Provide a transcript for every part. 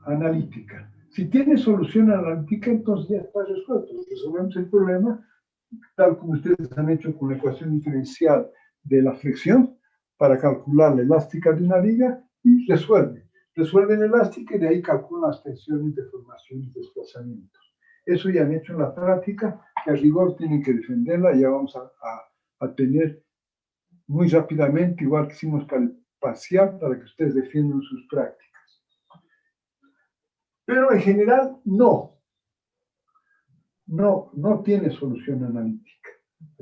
analítica. Si tiene solución analítica, entonces ya está resuelto. Resolvemos el problema, tal como ustedes han hecho con la ecuación diferencial de la fricción, para calcular la elástica de una viga, y resuelven la elástica y de ahí calculan las tensiones, deformaciones y desplazamientos. Eso ya han hecho en la práctica, que a rigor tienen que defenderla. Ya vamos a tener muy rápidamente, igual que hicimos para el parcial, para que ustedes defiendan sus prácticas. Pero en general, no tiene solución analítica.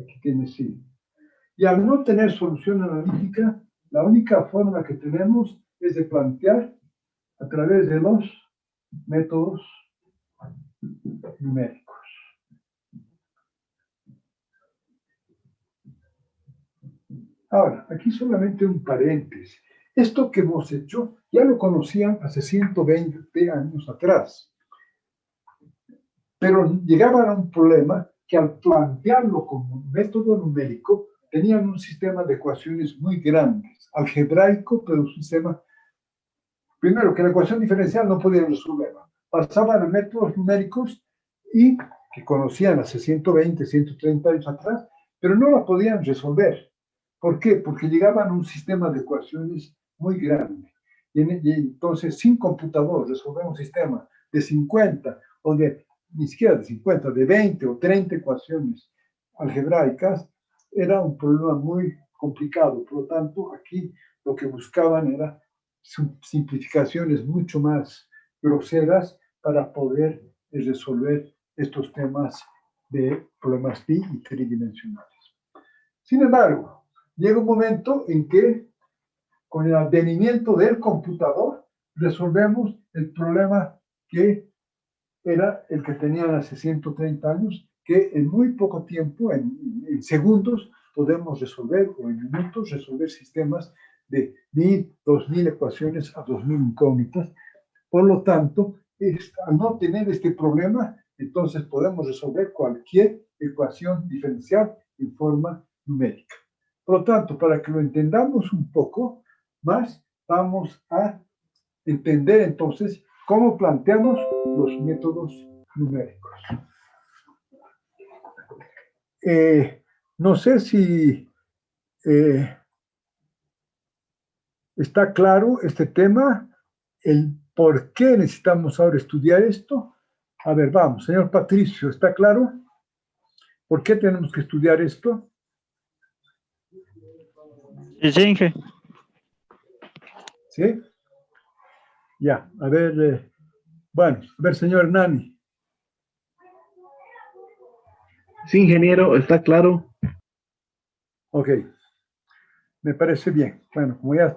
Aquí tiene sí. Y al no tener solución analítica, la única forma que tenemos es de plantear a través de los métodos numéricos. Ahora, aquí solamente un paréntesis. Esto que hemos hecho ya lo conocían hace 120 años atrás. Pero llegaban a un problema que al plantearlo como un método numérico, tenían un sistema de ecuaciones muy grandes, algebraico, pero un sistema, primero, que la ecuación diferencial no podía resolverla. Pasaban a métodos numéricos y que conocían hace 120, 130 años atrás, pero no la podían resolver. ¿Por qué? Porque llegaban a un sistema de ecuaciones muy grande. Y entonces, sin computador, resolver un sistema de 50 o de ni siquiera de 50, de 20 o 30 ecuaciones algebraicas, era un problema muy complicado. Por lo tanto, aquí lo que buscaban era simplificaciones mucho más groseras para poder resolver estos temas de problemas bi y tridimensionales. Sin embargo, llega un momento en que, con el advenimiento del computador, resolvemos el problema que era el que tenían hace 130 años, que en muy poco tiempo, en segundos, podemos resolver, o en minutos, resolver sistemas de 1000, 2000 ecuaciones a 2000 incógnitas. Por lo tanto, al no tener este problema, entonces podemos resolver cualquier ecuación diferencial en forma numérica. Por lo tanto, para que lo entendamos un poco más, vamos a entender entonces cómo planteamos los métodos numéricos. No sé si está claro este tema, el por qué necesitamos ahora estudiar esto. A ver, vamos, señor Patricio, ¿está claro? ¿Por qué tenemos que estudiar esto? Sí, Inge. ¿Sí? Ya, a ver, bueno, a ver, señor Hernani. Sí, ingeniero, está claro. Ok, me parece bien. Bueno, como ya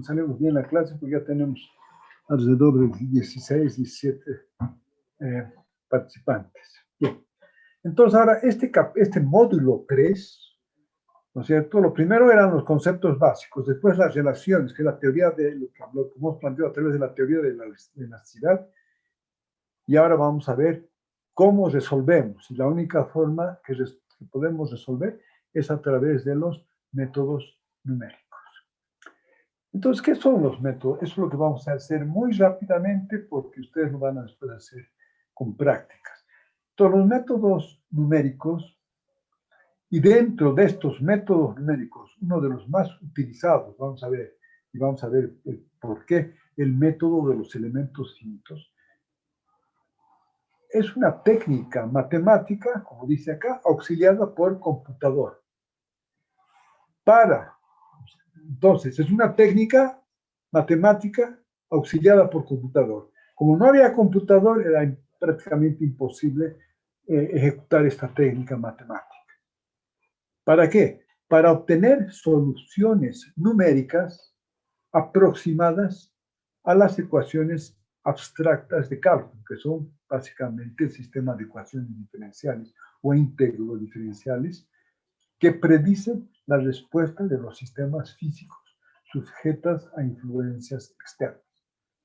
salimos bien la clase, pues ya tenemos alrededor de 16, 17 participantes. Bien, entonces ahora este módulo 3, ¿no es cierto? Lo primero eran los conceptos básicos, después las relaciones, que es la teoría de lo que hemos planteado a través de la teoría de la elasticidad, y ahora vamos a ver cómo resolvemos, y la única forma que podemos resolver es a través de los métodos numéricos. Entonces, ¿qué son los métodos? Eso es lo que vamos a hacer muy rápidamente porque ustedes lo van a después hacer con prácticas. Entonces, los métodos numéricos, y dentro de estos métodos numéricos, uno de los más utilizados, vamos a ver por qué, el método de los elementos finitos, es una técnica matemática, como dice acá, auxiliada por computador. Entonces, es una técnica matemática auxiliada por computador. Como no había computador, era prácticamente imposible ejecutar esta técnica matemática. ¿Para qué? Para obtener soluciones numéricas aproximadas a las ecuaciones abstractas de cálculo, que son básicamente el sistema de ecuaciones diferenciales o íntegro diferenciales, que predicen la respuesta de los sistemas físicos sujetas a influencias externas.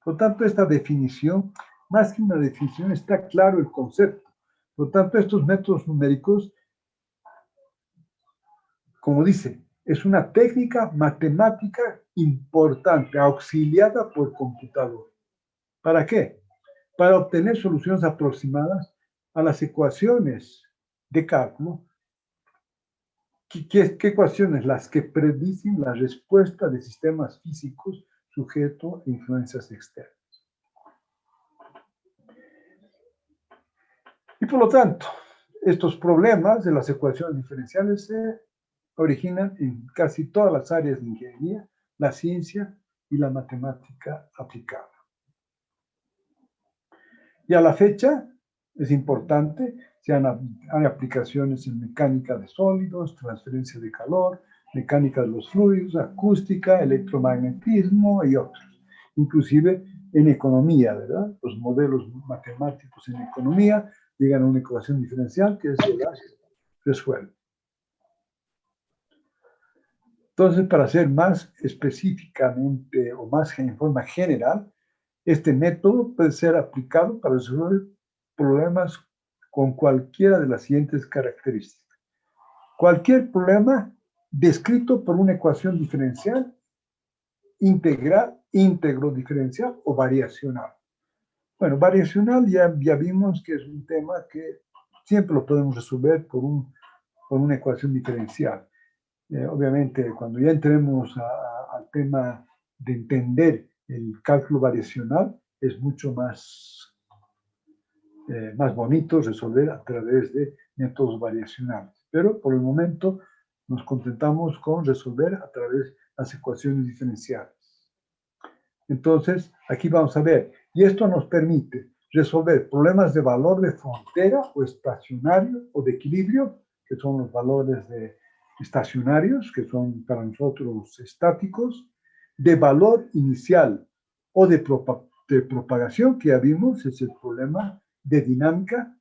Por lo tanto, esta definición, más que una definición, está claro el concepto. Por lo tanto, estos métodos numéricos, como dice, es una técnica matemática importante, auxiliada por computador. ¿Para qué? Para obtener soluciones aproximadas a las ecuaciones de cálculo. ¿Qué ecuaciones? Las que predicen la respuesta de sistemas físicos sujetos a influencias externas. Y por lo tanto, estos problemas de las ecuaciones diferenciales se originan en casi todas las áreas de ingeniería, la ciencia y la matemática aplicada. Y a la fecha, es importante, hay aplicaciones en mecánica de sólidos, transferencia de calor, mecánica de los fluidos, acústica, electromagnetismo y otros. Inclusive en economía, ¿verdad? Los modelos matemáticos en economía llegan a una ecuación diferencial que se las resuelve. Entonces, para ser más específicamente o más en forma general, este método puede ser aplicado para resolver problemas con cualquiera de las siguientes características. Cualquier problema descrito por una ecuación diferencial, integral, íntegro diferencial o variacional. Bueno, variacional ya vimos que es un tema que siempre lo podemos resolver por una ecuación diferencial. Obviamente, cuando ya entremos al tema de entender el cálculo variacional, es mucho más bonito resolver a través de métodos variacionales. Pero por el momento nos contentamos con resolver a través de las ecuaciones diferenciales. Entonces, aquí vamos a ver, y esto nos permite resolver problemas de valor de frontera o estacionario o de equilibrio, que son los valores estacionarios, que son para nosotros estáticos, de valor inicial o de propagación, que ya vimos, es el problema de dinámica,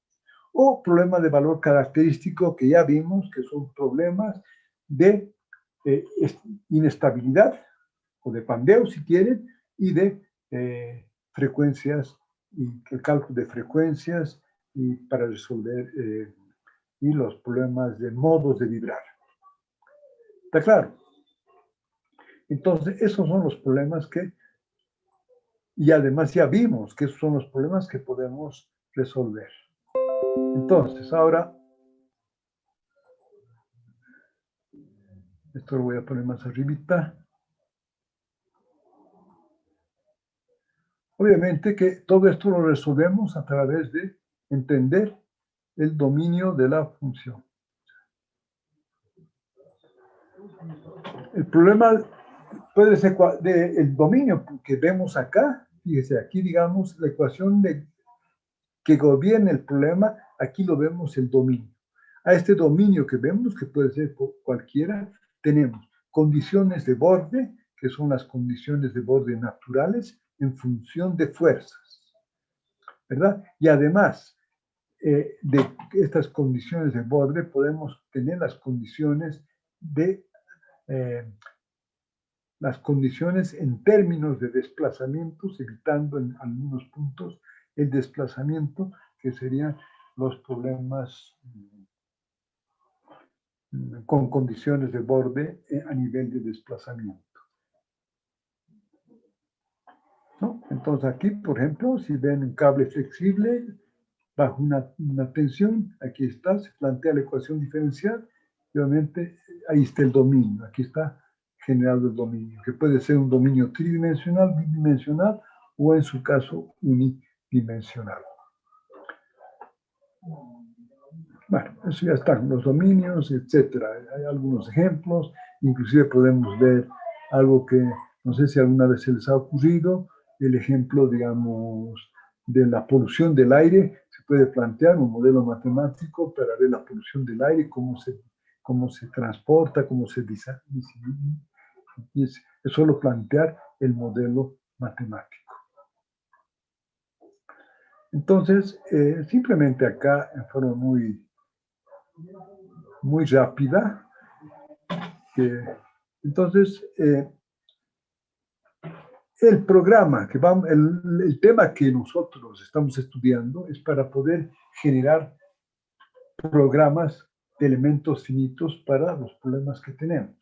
o problema de valor característico, que ya vimos que son problemas de inestabilidad, o de pandeo, si quieren, y de frecuencias, y el cálculo de frecuencias, y para resolver y los problemas de modos de vibrar. ¿Está claro? Entonces, esos son los problemas y además ya vimos que esos son los problemas que podemos resolver. Entonces, ahora, esto lo voy a poner más arribita. Obviamente que todo esto lo resolvemos a través de entender el dominio de la función. El problema puede ser el dominio que vemos acá. Fíjese, aquí digamos la ecuación que gobierna el problema, aquí lo vemos el dominio. A este dominio que vemos, que puede ser cualquiera, tenemos condiciones de borde, que son las condiciones de borde naturales, en función de fuerzas, ¿verdad? Y además de estas condiciones de borde, podemos tener las condiciones en términos de desplazamientos, evitando en algunos puntos el desplazamiento, que serían los problemas con condiciones de borde a nivel de desplazamiento. ¿No? Entonces aquí, por ejemplo, si ven un cable flexible bajo una tensión, aquí está, se plantea la ecuación diferencial, y obviamente ahí está el dominio, aquí está generado el dominio, que puede ser un dominio tridimensional, bidimensional, o en su caso unidimensional. Bueno, eso ya están, los dominios, etcétera. Hay algunos ejemplos, inclusive podemos ver algo que no sé si alguna vez se les ha ocurrido, el ejemplo, digamos, de la polución del aire. Se puede plantear un modelo matemático para ver la polución del aire, cómo se transporta, cómo se diseña. Y es solo plantear el modelo matemático. Entonces, simplemente acá, en forma muy rápida, entonces, el programa, el tema que nosotros estamos estudiando es para poder generar programas de elementos finitos para los problemas que tenemos.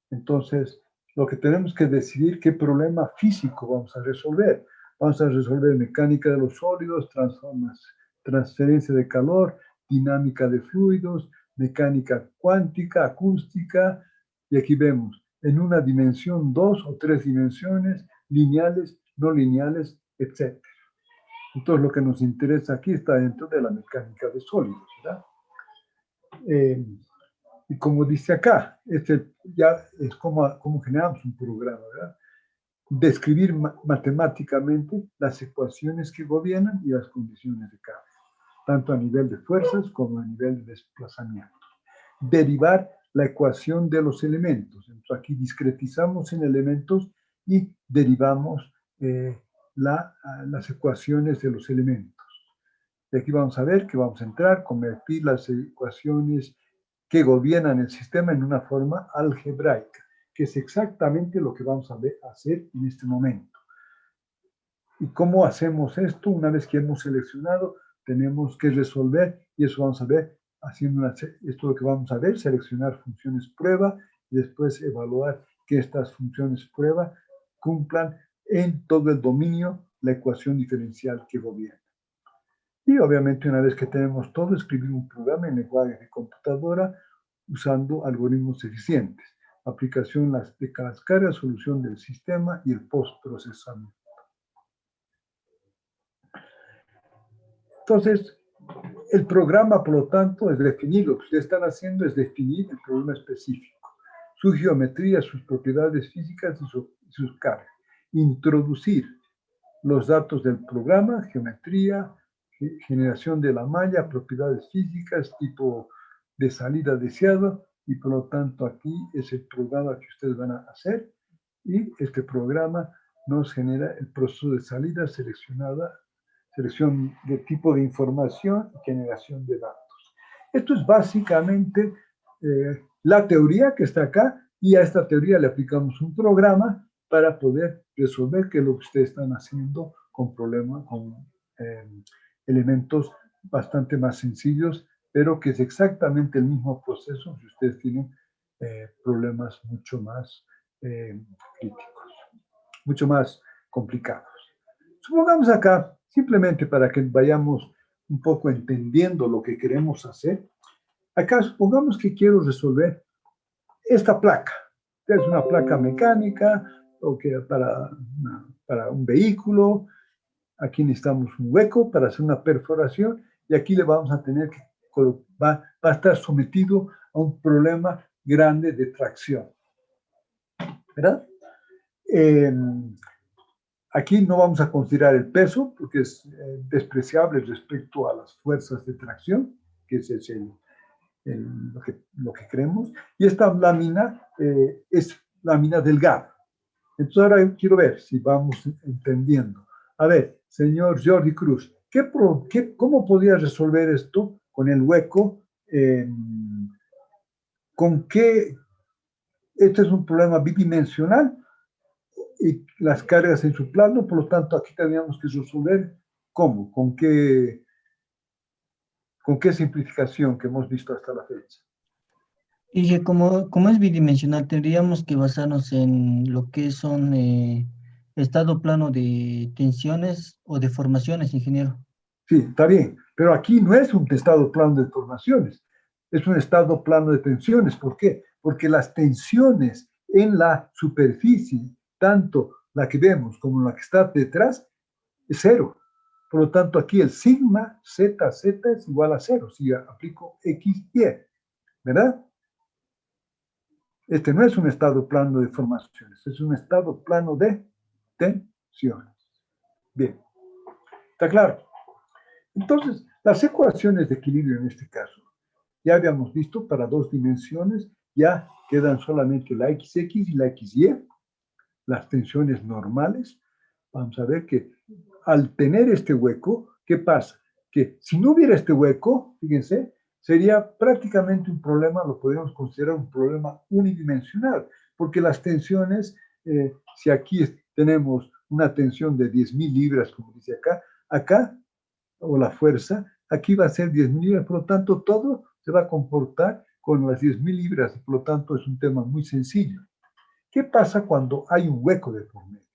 Entonces, lo que tenemos que decidir qué problema físico vamos a resolver. Vamos a resolver mecánica de los sólidos, transferencia de calor, dinámica de fluidos, mecánica cuántica, acústica, y aquí vemos en una dimensión, 2 o 3 dimensiones, lineales, no lineales, etc. Entonces lo que nos interesa aquí está dentro de la mecánica de sólidos, ¿verdad? Y como dice acá, ya es como generamos un programa, ¿verdad? Describir matemáticamente las ecuaciones que gobiernan y las condiciones de cambio, tanto a nivel de fuerzas como a nivel de desplazamiento. Derivar la ecuación de los elementos. Entonces aquí discretizamos en elementos y derivamos las ecuaciones de los elementos. Y aquí vamos a ver que vamos a entrar, convertir las ecuaciones que gobiernan el sistema en una forma algebraica, que es exactamente lo que vamos a hacer en este momento. ¿Y cómo hacemos esto? Una vez que hemos seleccionado, tenemos que resolver, y eso vamos a ver haciendo esto es lo que vamos a ver, seleccionar funciones prueba, y después evaluar que estas funciones prueba cumplan en todo el dominio la ecuación diferencial que gobierna. Y obviamente una vez que tenemos todo, escribir un programa en lenguaje de computadora usando algoritmos eficientes, aplicación de las cargas, solución del sistema y el postprocesamiento. Entonces, el programa, por lo tanto, es definir, lo que ustedes están haciendo es definir el problema específico, su geometría, sus propiedades físicas y sus cargas. Introducir los datos del programa, geometría, generación de la malla, propiedades físicas, tipo de salida deseado, y por lo tanto aquí es el programa que ustedes van a hacer, y este programa nos genera el proceso de salida selección de tipo de información y generación de datos. Esto es básicamente la teoría que está acá, y a esta teoría le aplicamos un programa para poder resolver qué es lo que ustedes están haciendo con elementos bastante más sencillos, pero que es exactamente el mismo proceso si ustedes tienen problemas mucho más críticos, mucho más complicados. Supongamos acá, simplemente para que vayamos un poco entendiendo lo que queremos hacer, acá supongamos que quiero resolver esta placa, que es una placa mecánica o que para un vehículo. Aquí necesitamos un hueco para hacer una perforación, y aquí le vamos a tener que, va a estar sometido a un problema grande de tracción, ¿verdad? Aquí no vamos a considerar el peso, porque es despreciable respecto a las fuerzas de tracción, que es lo que creemos. Y esta lámina es lámina delgada. Entonces ahora quiero ver si vamos entendiendo. A ver, señor Jordi Cruz, ¿cómo podría resolver esto con el hueco? ¿Con qué? Este es un problema bidimensional y las cargas en su plano, por lo tanto aquí tendríamos que resolver cómo, con qué simplificación que hemos visto hasta la fecha. Y que como es bidimensional, tendríamos que basarnos en lo que son estado plano de tensiones o deformaciones, ingeniero. Sí, está bien, pero aquí no es un estado plano de deformaciones, es un estado plano de tensiones. ¿Por qué? Porque las tensiones en la superficie, tanto la que vemos como la que está detrás, es cero. Por lo tanto, aquí el sigma ZZ es igual a cero si aplico X, Y, ¿verdad? Este no es un estado plano de deformaciones, es un estado plano de tensiones. Bien, ¿está claro? Entonces, las ecuaciones de equilibrio en este caso, ya habíamos visto para 2 dimensiones, ya quedan solamente la XX y la XY, las tensiones normales. Vamos a ver que al tener este hueco, ¿qué pasa? Que si no hubiera este hueco, fíjense, sería prácticamente un problema, lo podríamos considerar un problema unidimensional, porque las tensiones, si aquí tenemos una tensión de 10.000 libras, como dice acá, o la fuerza, aquí va a ser 10.000 libras, por lo tanto, todo se va a comportar con las 10.000 libras, por lo tanto, es un tema muy sencillo. ¿Qué pasa cuando hay un hueco de por medio?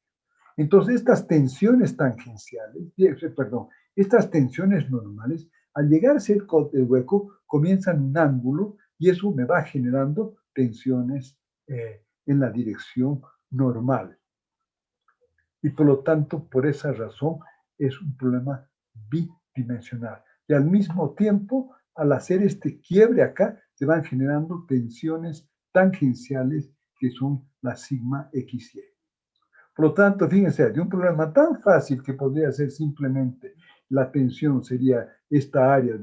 Entonces, estas tensiones tangenciales, perdón, estas tensiones normales, al llegar cerca del hueco, comienzan un ángulo y eso me va generando tensiones en la dirección normal. Y por lo tanto, por esa razón, es un problema bidimensional. Y al mismo tiempo, al hacer este quiebre acá, se van generando tensiones tangenciales que son la sigma XY. Por lo tanto, fíjense, de un problema tan fácil que podría ser simplemente la tensión sería esta área,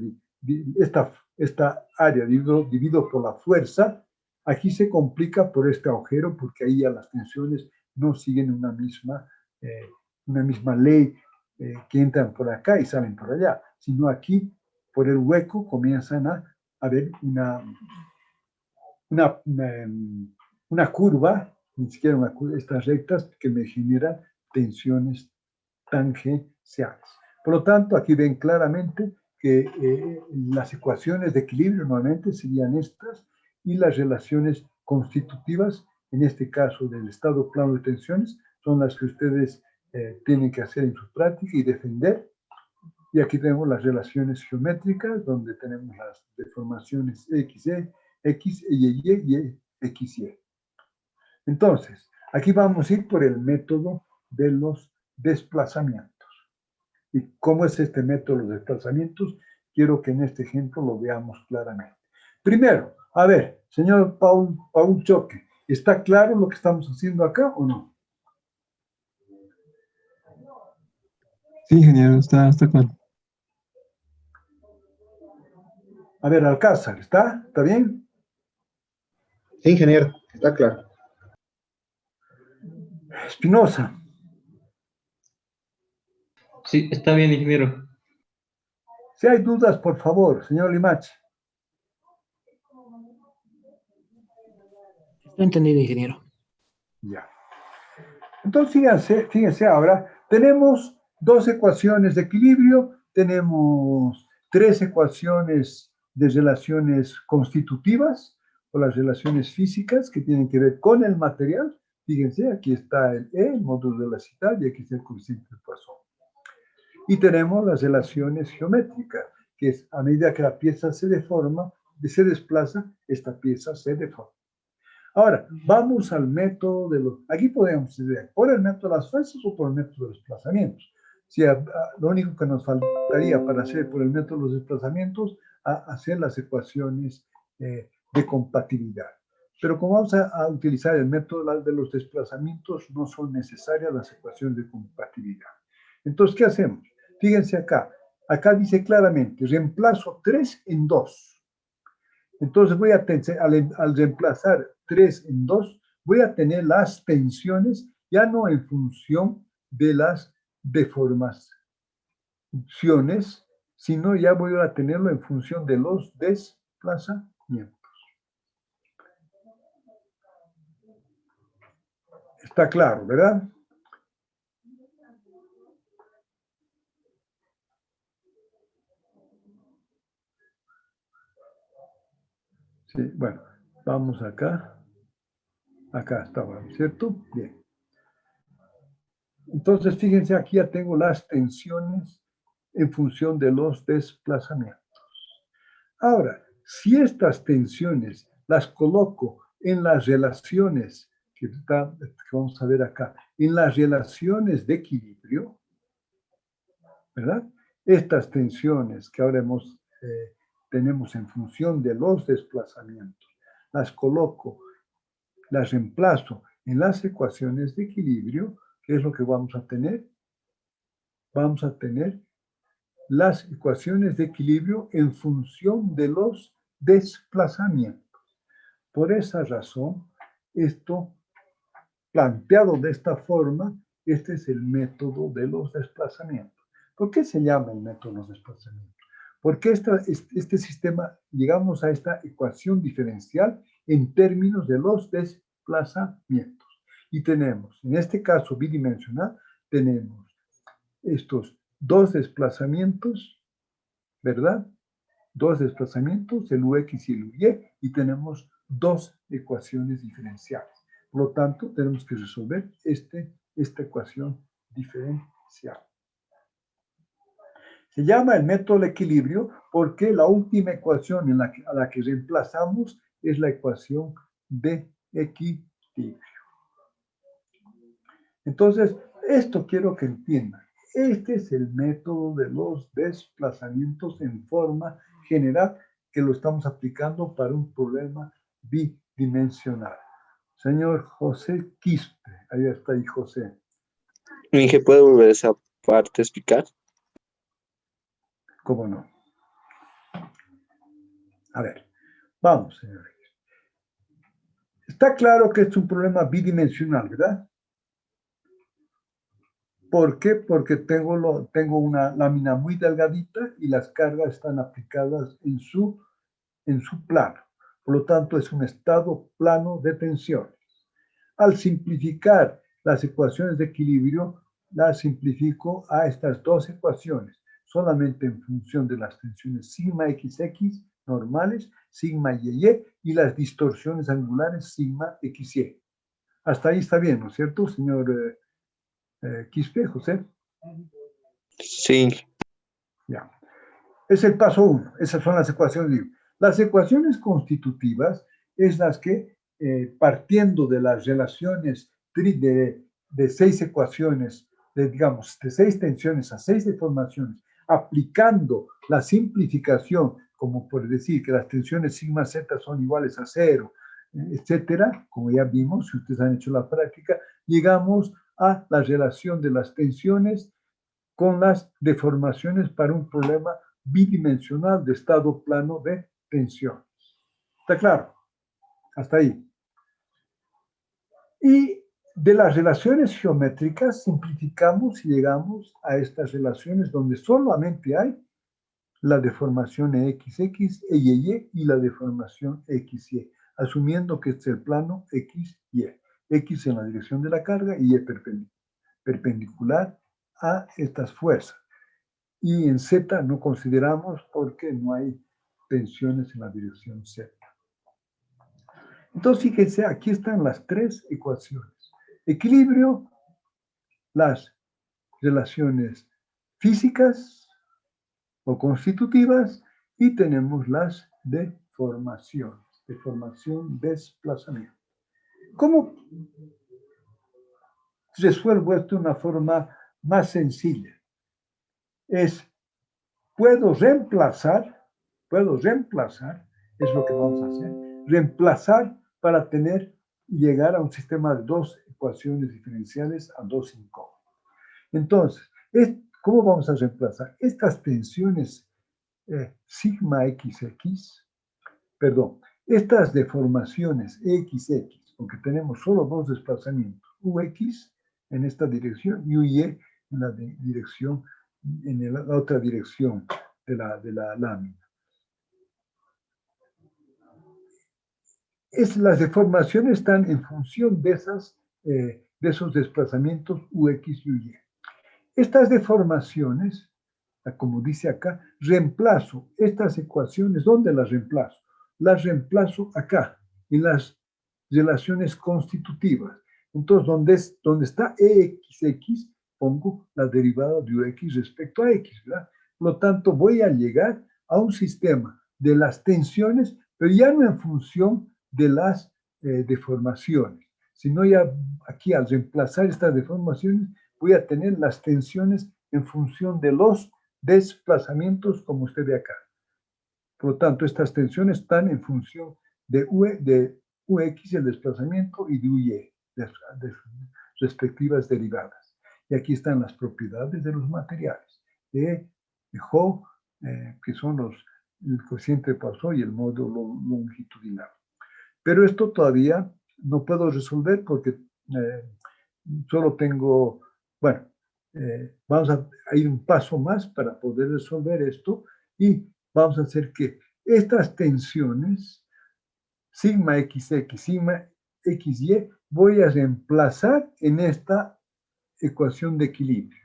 esta área dividido por la fuerza, aquí se complica por este agujero porque ahí ya las tensiones no siguen una misma ley que entran por acá y salen por allá, sino aquí por el hueco comienzan a haber una curva, ni siquiera una curva, estas rectas que me generan tensiones tangenciales. Por lo tanto, aquí ven claramente que las ecuaciones de equilibrio nuevamente serían estas y las relaciones constitutivas, en este caso del estado plano de tensiones, son las que ustedes tienen que hacer en su práctica y defender. Y aquí tenemos las relaciones geométricas, donde tenemos las deformaciones XY, y XY. Entonces, aquí vamos a ir por el método de los desplazamientos. ¿Y cómo es este método de los desplazamientos? Quiero que en este ejemplo lo veamos claramente. Primero, a ver, señor Paul Choque, ¿está claro lo que estamos haciendo acá o no? Sí, ingeniero, está claro. A ver, Alcázar, ¿está? ¿Está bien? Sí, ingeniero, está claro. Espinosa. Sí, está bien, ingeniero. Si hay dudas, por favor, señor Limache. Está entendido, ingeniero. Ya. Entonces, fíjense ahora, tenemos dos ecuaciones de equilibrio, tenemos tres ecuaciones de relaciones constitutivas, o las relaciones físicas que tienen que ver con el material. Fíjense, aquí está el E, el módulo de velocidad, y aquí está el coeficiente de Poisson. Y tenemos las relaciones geométricas, que es a medida que la pieza se deforma, se desplaza, esta pieza se deforma. Ahora, vamos al método de los... Aquí podemos decir, por el método de las fuerzas o por el método de los desplazamientos. Si lo único que nos faltaría para hacer por el método de los desplazamientos, hacer las ecuaciones de compatibilidad. Pero como vamos a utilizar el método de los desplazamientos, no son necesarias las ecuaciones de compatibilidad. Entonces, ¿qué hacemos? Fíjense acá. Acá dice claramente, reemplazo 3 en 2. Entonces voy a al reemplazar 3 en 2, voy a tener las tensiones ya no en función de las deformaciones, sino ya voy a tenerlo en función de los desplazamientos. Está claro, ¿verdad? Sí, bueno, vamos acá. Acá estaba, ¿cierto? Bien. Entonces, fíjense, aquí ya tengo las tensiones en función de los desplazamientos. Ahora, si estas tensiones las coloco en las relaciones que vamos a ver acá, en las relaciones de equilibrio, ¿verdad? Estas tensiones que ahora tenemos en función de los desplazamientos, las coloco, las reemplazo en las ecuaciones de equilibrio. ¿Qué es lo que vamos a tener? Vamos a tener las ecuaciones de equilibrio en función de los desplazamientos. Por esa razón, esto planteado de esta forma, este es el método de los desplazamientos. ¿Por qué se llama el método de los desplazamientos? Porque este sistema, llegamos a esta ecuación diferencial en términos de los desplazamientos. Y tenemos, en este caso bidimensional, tenemos estos dos desplazamientos, ¿verdad? Dos desplazamientos, el UX y el UY, y tenemos dos ecuaciones diferenciales. Por lo tanto, tenemos que resolver esta ecuación diferencial. Se llama el método de equilibrio porque la última ecuación a la que reemplazamos es la ecuación de equilibrio. Entonces, esto quiero que entiendan. Este es el método de los desplazamientos en forma general que lo estamos aplicando para un problema bidimensional. Señor José Quispe, ahí está ahí José. Inge, ¿puede volver esa parte a explicar? ¿Cómo no? A ver, vamos, señores. Está claro que es un problema bidimensional, ¿verdad? ¿Por qué? Porque tengo una lámina muy delgadita y las cargas están aplicadas en su plano. Por lo tanto, es un estado plano de tensiones. Al simplificar las ecuaciones de equilibrio, las simplifico a estas dos ecuaciones, solamente en función de las tensiones sigma XX normales, sigma YY, y las distorsiones angulares sigma XY. Hasta ahí está bien, ¿no es cierto, señor Quispe, José? Sí. Ya. Es el paso 1. Esas son las ecuaciones. Las ecuaciones constitutivas es las que, partiendo de las relaciones de 6 ecuaciones, digamos, de 6 tensiones a 6 deformaciones, aplicando la simplificación, como por decir que las tensiones sigma z son iguales a 0, etcétera, como ya vimos, si ustedes han hecho la práctica, llegamos a la relación de las tensiones con las deformaciones para un problema bidimensional de estado plano de tensiones. ¿Está claro? Hasta ahí. Y de las relaciones geométricas simplificamos y llegamos a estas relaciones donde solamente hay la deformación XX, EYY y la deformación XY, asumiendo que este es el plano XY. X en la dirección de la carga y Y perpendicular a estas fuerzas. Y en Z no consideramos porque no hay tensiones en la dirección Z. Entonces, fíjense, aquí están las 3 ecuaciones. Equilibrio, las relaciones físicas o constitutivas, y tenemos las deformaciones, deformación, desplazamiento. ¿Cómo resuelvo esto de una forma más sencilla? Puedo reemplazar, es lo que vamos a hacer, reemplazar para llegar a un sistema de 2 ecuaciones diferenciales a 2 incómodas. Entonces, ¿cómo vamos a reemplazar? Estas tensiones sigma XX, estas deformaciones XX, porque tenemos solo 2 desplazamientos, UX en esta dirección y UY en la dirección, en la otra dirección de la lámina. Las deformaciones están en función de esos desplazamientos UX y UY. Estas deformaciones, como dice acá, reemplazo estas ecuaciones. ¿Dónde las reemplazo? Las reemplazo acá, en las relaciones constitutivas. Entonces, donde está EXX, pongo la derivada de UX respecto a X, ¿verdad? Por lo tanto, voy a llegar a un sistema de las tensiones, pero ya no en función de las deformaciones, sino ya aquí al reemplazar estas deformaciones, voy a tener las tensiones en función de los desplazamientos, como usted ve acá. Por lo tanto, estas tensiones están en función de UX, el desplazamiento, y de UY, de respectivas derivadas. Y aquí están las propiedades de los materiales, de Ho, que son el cociente de Poisson y el módulo longitudinal. Pero esto todavía no puedo resolver porque solo tengo, bueno, vamos a ir un paso más para poder resolver esto y vamos a hacer que estas tensiones, sigma XX, sigma XY, voy a reemplazar en esta ecuación de equilibrio.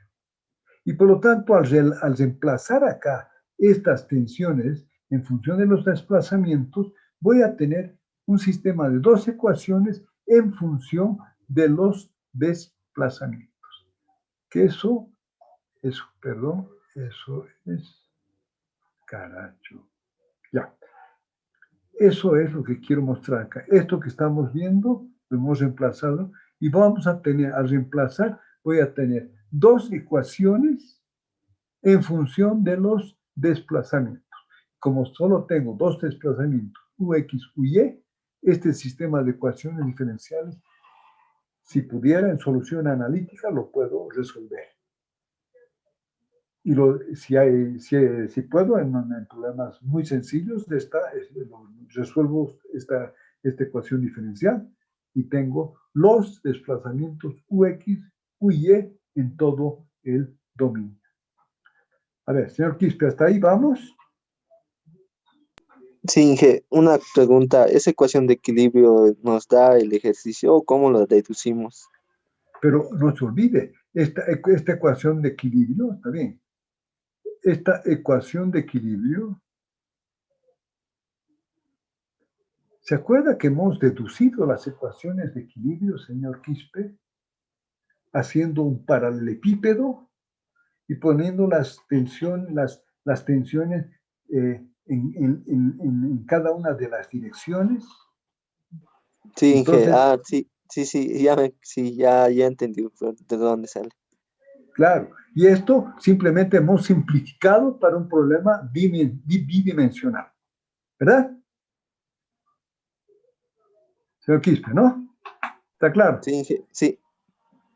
Y por lo tanto, al reemplazar acá estas tensiones en función de los desplazamientos, voy a tener un sistema de 2 ecuaciones en función de los desplazamientos. que eso, perdón, eso es caracho. Ya. Eso es lo que quiero mostrar acá. Esto que estamos viendo, lo hemos reemplazado y vamos a reemplazar, voy a tener dos ecuaciones en función de los desplazamientos. Como solo tengo dos desplazamientos, ux, uy, este sistema de ecuaciones diferenciales, si pudiera en solución analítica, lo puedo resolver. Y si puedo, en problemas muy sencillos, resuelvo esta ecuación diferencial y tengo los desplazamientos ux, uy en todo el dominio. A ver, señor Quispe, ¿hasta ahí vamos? Sí, Inge, una pregunta. ¿Esa ecuación de equilibrio nos da el ejercicio o cómo lo deducimos? Pero no se olvide, esta ecuación de equilibrio, está bien. Esta ecuación de equilibrio, ¿se acuerda que hemos deducido las ecuaciones de equilibrio, señor Quispe? Haciendo un paralelepípedo y poniendo las tensiones en cada una de las direcciones. Sí, Inge. Entonces, Sí, ya entendí de dónde sale. claro, y esto simplemente hemos simplificado para un problema bidimensional, ¿verdad? Señor Quispe, ¿no? ¿Está claro? Sí, Inge, sí.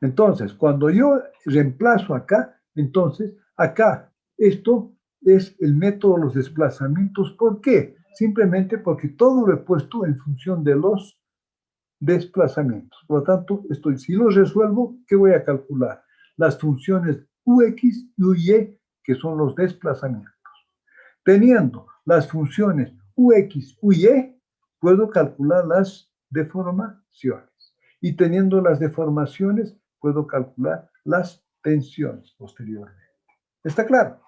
Entonces, cuando yo reemplazo acá, entonces acá, esto es el método de los desplazamientos. ¿Por qué? Simplemente porque todo lo he puesto en función de los desplazamientos. Por lo tanto, si lo resuelvo, ¿qué voy a calcular? Las funciones ux y uy, que son los desplazamientos. Teniendo las funciones ux, uy, puedo calcular las deformaciones. Y teniendo las deformaciones, puedo calcular las tensiones posteriormente. ¿Está claro?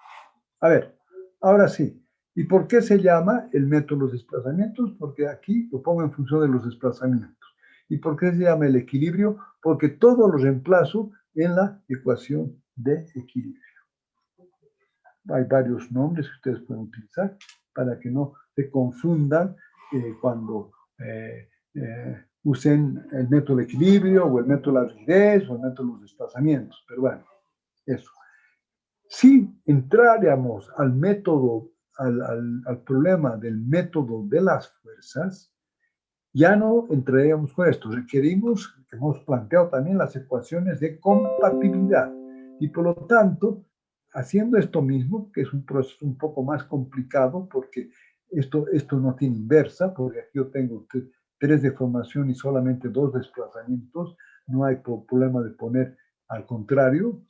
A ver, ahora sí. ¿Y por qué se llama el método de los desplazamientos? Porque aquí lo pongo en función de los desplazamientos. ¿Y por qué se llama el equilibrio? Porque todo lo reemplazo en la ecuación de equilibrio. Hay varios nombres que ustedes pueden utilizar para que no se confundan cuando usen el método de equilibrio o el método de la rigidez o el método de los desplazamientos. Pero bueno, eso. Si entráramos al método, al problema del método de las fuerzas, ya no entraríamos con esto. Requerimos, hemos planteado también las ecuaciones de compatibilidad. Y por lo tanto, haciendo esto mismo, que es un proceso un poco más complicado, porque esto no tiene inversa, porque aquí yo tengo tres deformaciones y solamente dos desplazamientos, no hay problema de poner al contrario.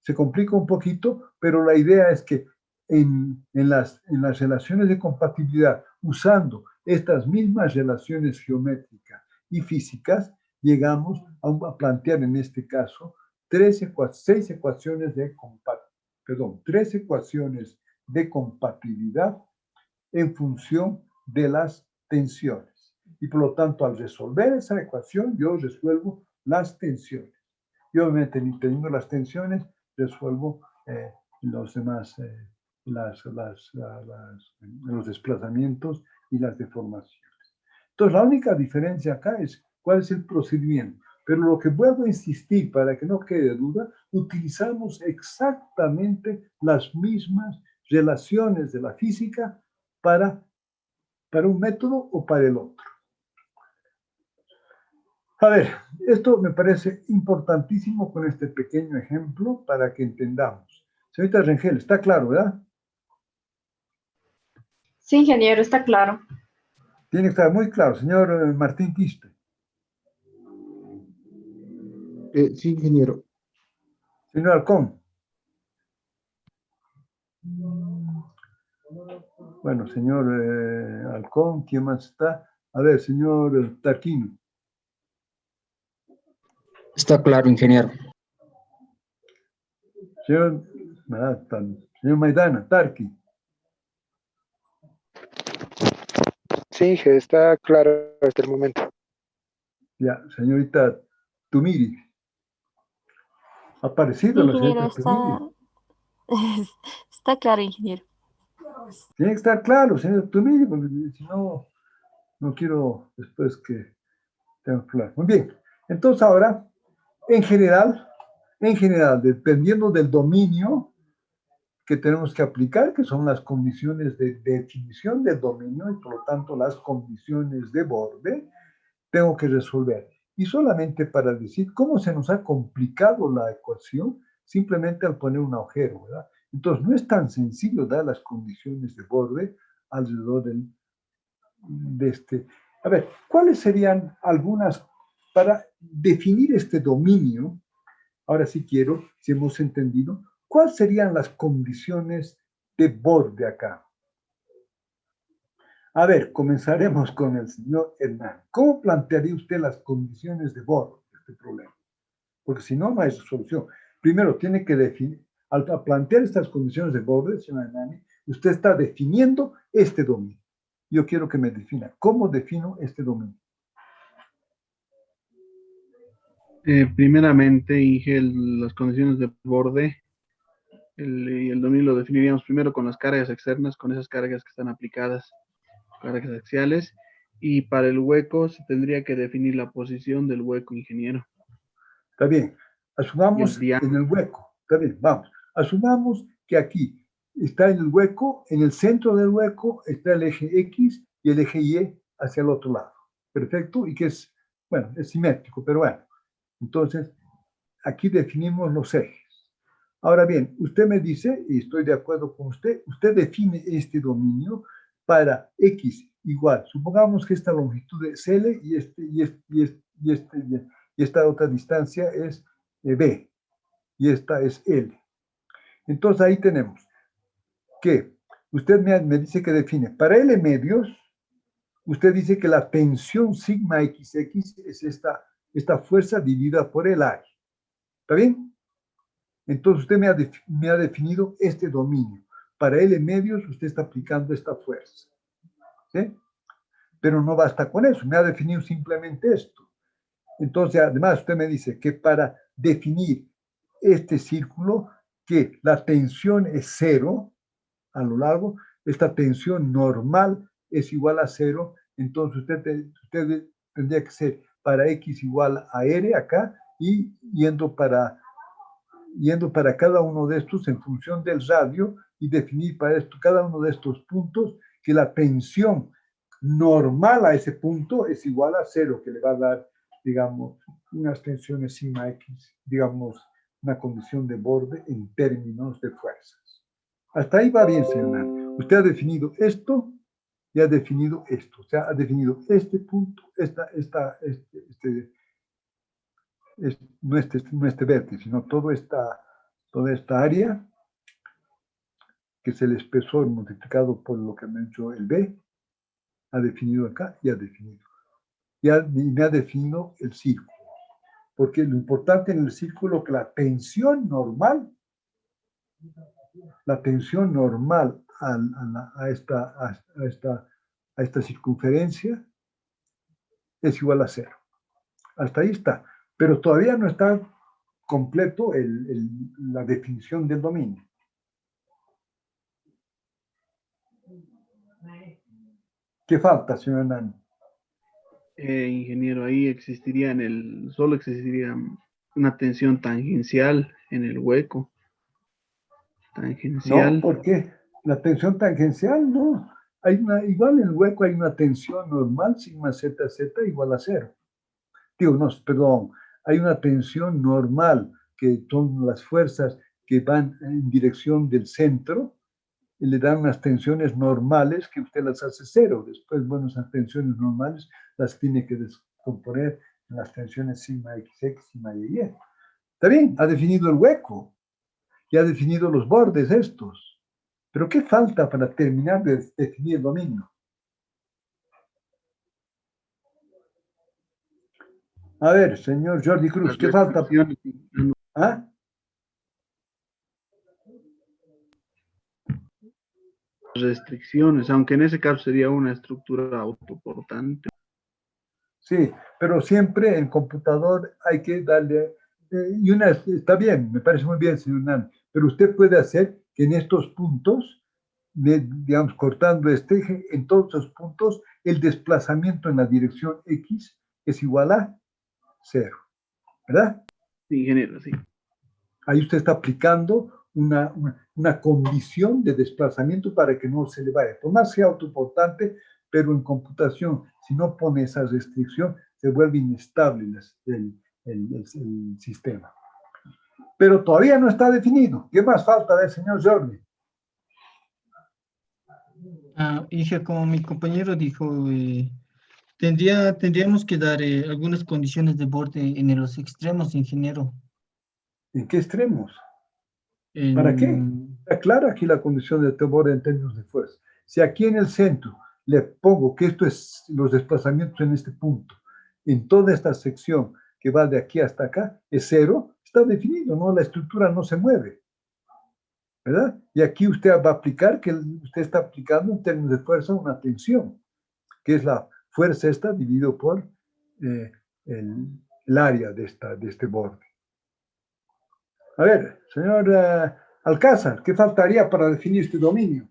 Se complica un poquito, pero la idea es que en las relaciones de compatibilidad, usando estas mismas relaciones geométricas y físicas, llegamos a plantear en este caso tres ecuaciones de compatibilidad en función de las tensiones. Y por lo tanto, al resolver esa ecuación, yo resuelvo las tensiones. Y obviamente, teniendo las tensiones, resuelvo los demás, los desplazamientos y las deformaciones. Entonces, la única diferencia acá es cuál es el procedimiento. Pero lo que vuelvo a insistir, para que no quede duda, utilizamos exactamente las mismas relaciones de la física para un método o para el otro. A ver, esto me parece importantísimo con este pequeño ejemplo para que entendamos. Señorita Rengel, está claro, ¿verdad? Sí, ingeniero, está claro. Tiene que estar muy claro, señor Martín Quispe. Sí, ingeniero. Señor Halcón. Bueno, señor Halcón, ¿quién más está? A ver, señor Tarquino. Está claro, ingeniero. Señor Maidana, Tarqui. Sí, está claro hasta el momento. Ya, señorita Tumiri. Ha aparecido la Ingeniero, señorita Tunillo. está claro, ingeniero. Tiene que estar claro, señor Tunillo, porque si no, no quiero después que tengamos problemas. Muy bien. Entonces ahora, en general, dependiendo del dominio que tenemos que aplicar, que son las condiciones de definición del dominio y por lo tanto las condiciones de borde, tengo que resolver. Y solamente para decir cómo se nos ha complicado la ecuación, simplemente al poner un agujero, ¿verdad? Entonces no es tan sencillo dar las condiciones de borde alrededor de este. A ver, ¿cuáles serían algunas para definir este dominio? Ahora sí quiero, si hemos entendido, ¿cuáles serían las condiciones de borde acá? A ver, comenzaremos con el señor Hernán. ¿Cómo plantearía usted las condiciones de borde de este problema? Porque si no, no hay solución. Primero, tiene que definir, al plantear estas condiciones de borde, señor Hernán, usted está definiendo este dominio. Yo quiero que me defina, ¿cómo defino este dominio? Primeramente, Inge, las condiciones de borde, el dominio lo definiríamos primero con las cargas externas, con esas cargas que están aplicadas, cargas axiales, y para el hueco se tendría que definir la posición del hueco, ingeniero. Está bien, Y el asumamos diámetro. en el hueco, está bien, vamos, asumamos que aquí está en el hueco, en el centro del hueco está el eje X y el eje Y hacia el otro lado, perfecto, y que es, bueno, es simétrico, pero bueno, entonces aquí definimos los ejes. Ahora bien, usted me dice, y estoy de acuerdo con usted, usted define este dominio para X igual, supongamos que esta longitud es L y esta otra distancia es B, y esta es L. Entonces ahí tenemos que usted me dice que define, para L medios, usted dice que la tensión sigma XX es esta fuerza dividida por el área. ¿Está bien? Entonces usted me ha definido este dominio. Para L medios usted está aplicando esta fuerza. ¿Sí? Pero no basta con eso, me ha definido simplemente esto. Entonces, además, usted me dice que para definir este círculo, que la tensión es cero a lo largo, esta tensión normal es igual a cero, entonces usted tendría que ser para X igual a R acá y yendo para cada uno de estos en función del radio y definir para esto, cada uno de estos puntos que la tensión normal a ese punto es igual a cero, que le va a dar, digamos, unas tensiones sigma X, digamos, una condición de borde en términos de fuerzas. Hasta ahí va bien, señor Nan. Usted ha definido esto y ha definido esto. O sea, ha definido este punto, no este vértice, sino toda esta área, que es el espesor multiplicado por lo que me ha hecho el B, ha definido acá y ha definido. Y me ha definido el círculo. Porque lo importante en el círculo es que la tensión normal a esta circunferencia es igual a cero. Hasta ahí está. Pero todavía no está completo la definición del dominio. ¿Qué falta, señor Hernán? Ingeniero, ahí solo existiría una tensión tangencial en el hueco. Tangencial. No, ¿por qué? La tensión tangencial, no. Igual en el hueco hay una tensión normal, sigma ZZ igual a cero. No, perdón, hay una tensión normal, que son las fuerzas que van en dirección del centro, y le dan unas tensiones normales que usted las hace cero. Después, bueno, esas tensiones normales las tiene que descomponer en las tensiones sigma XX, sigma YY. Está bien, ha definido el hueco y ha definido los bordes estos. Pero ¿qué falta para terminar de definir el dominio? A ver, señor Jordi Cruz, ¿qué falta? ¿Ah? Restricciones, aunque en ese caso sería una estructura autoportante. Sí, pero siempre en computador hay que darle Y una, está bien, me parece muy bien, señor Nan, pero usted puede hacer que en estos puntos, digamos, cortando este eje, en todos los puntos, el desplazamiento en la dirección X es igual a 0, ¿verdad? Sí, ingeniero, sí. Ahí usted está aplicando una condición de desplazamiento para que no se le vaya. Por más sea autoportante, pero en computación, si no pone esa restricción, se vuelve inestable el sistema. Pero todavía no está definido. ¿Qué más falta del señor Jordi? Dije, como mi compañero dijo, tendríamos que dar algunas condiciones de borde en los extremos, ingeniero. ¿En qué extremos? ¿Para qué? Está clara aquí la condición de borde en términos de fuerza. Si aquí en el centro le pongo que esto es los desplazamientos en este punto, en toda esta sección que va de aquí hasta acá, es 0, está definido, ¿no? La estructura no se mueve, ¿verdad? Y aquí usted va a aplicar que usted está aplicando en términos de fuerza una tensión, que es la fuerza esta dividido por el área de este borde. A ver, señor Alcázar, ¿qué faltaría para definir este dominio?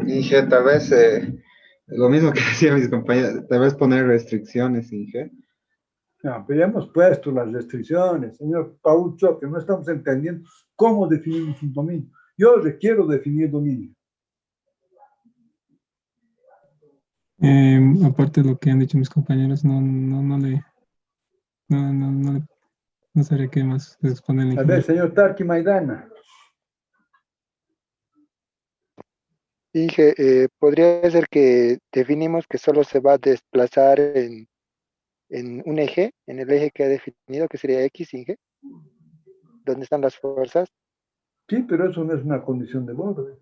Inge, tal vez lo mismo que decían mis compañeros, tal vez poner restricciones, Inge. No, pero ya hemos puesto las restricciones, señor Paucho, que no estamos entendiendo cómo definimos un dominio. Yo requiero definir dominio. Aparte de lo que han dicho mis compañeros, no sabría qué más exponer. A ver, señor Tarki Maidana. Inge, podría ser que definimos que solo se va a desplazar en un eje, en el eje que ha definido, que sería X, Inge, donde están las fuerzas. Sí, pero eso no es una condición de borde.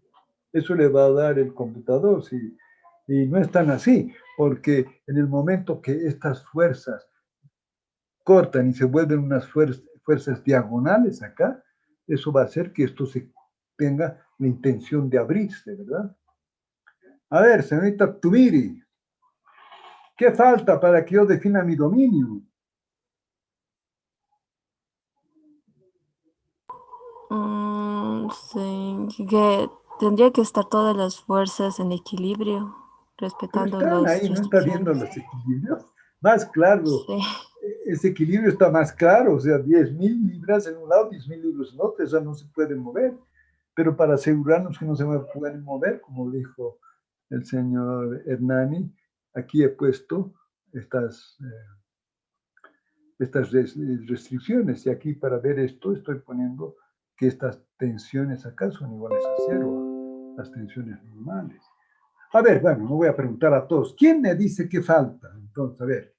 Eso le va a dar el computador, sí. Y no es tan así, porque en el momento que estas fuerzas cortan y se vuelven unas fuerzas diagonales acá, eso va a hacer que esto tenga la intención de abrirse, ¿verdad? A ver, señorita Tubiri, ¿qué falta para que yo defina mi dominio? Sí, que tendría que estar todas las fuerzas en equilibrio, Pero respetando están las ahí, ¿no está viendo restricciones. los equilibrios? Más claro, Sí. ese equilibrio está más claro, o sea, 10.000 libras en un lado, 10.000 libras en otro, eso no se puede mover. Pero para asegurarnos que no se pueden mover, como dijo el señor Hernani, aquí he puesto estas restricciones, y aquí para ver esto estoy poniendo que estas tensiones acá son iguales a 0, las tensiones normales. A ver, bueno, no voy a preguntar a todos. ¿Quién me dice qué falta? Entonces, a ver,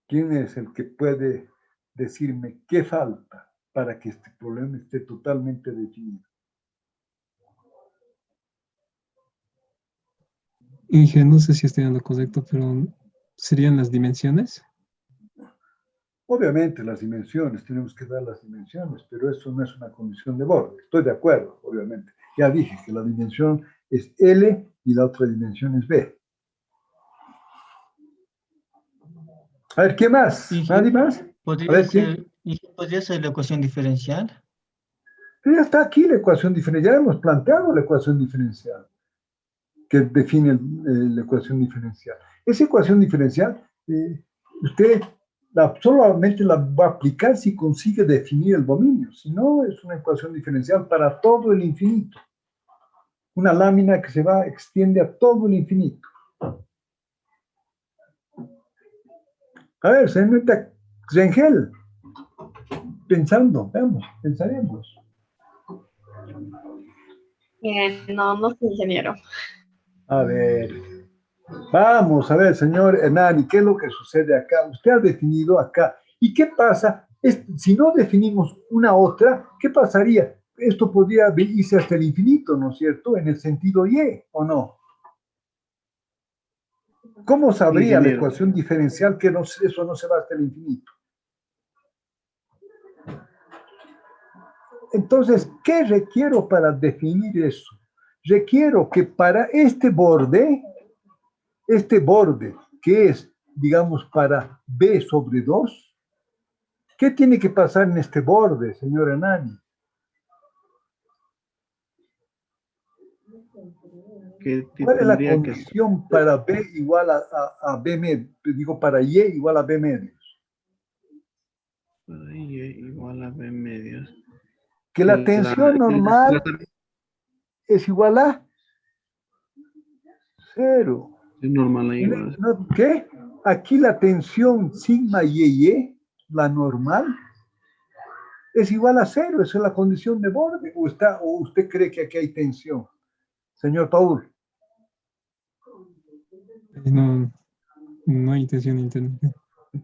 ¿quién es el que puede decirme qué falta para que este problema esté totalmente definido? Inge, no sé si estoy en lo correcto, pero ¿serían las dimensiones? Obviamente las dimensiones, tenemos que dar las dimensiones, pero eso no es una condición de borde. Estoy de acuerdo, obviamente. Ya dije que la dimensión es L y la otra dimensión es B. A ver, ¿qué más? ¿Nadie más? A ver, ¿quién? ¿Podría ser la ecuación diferencial? Pero ya está aquí la ecuación diferencial, ya hemos planteado la ecuación diferencial, que define la ecuación diferencial. Esa ecuación diferencial, usted solamente la va a aplicar si consigue definir el dominio, si no es una ecuación diferencial para todo el infinito. Una lámina que se extiende a todo el infinito. A ver, señorita Rengel, pensando, veamos, pensaremos. No sé, ingeniero. A ver, vamos a ver, señor Hernani, ¿qué es lo que sucede acá? Usted ha definido acá. ¿Y qué pasa? Si no definimos una otra, ¿qué pasaría? Esto podría irse hasta el infinito, ¿no es cierto? En el sentido Y, ¿o no? ¿Cómo sabría la Ingeniero. ecuación diferencial que eso no se va hasta el infinito? Entonces, ¿qué requiero para definir eso? requiero que para este borde, que es, digamos, para B sobre 2, ¿qué tiene que pasar en este borde, señora Nani? ¿Cuál es la tendría que condición para B igual a B medio? Digo, para Y igual a B medios. Y igual a B medios. Que la tensión normal es igual a 0. Es normal ahí igual. ¿Qué? Aquí la tensión sigma y, la normal, es igual a 0. Esa es la condición de borde. ¿O usted cree que aquí hay tensión? Señor Paul. No, no hay tensión interna.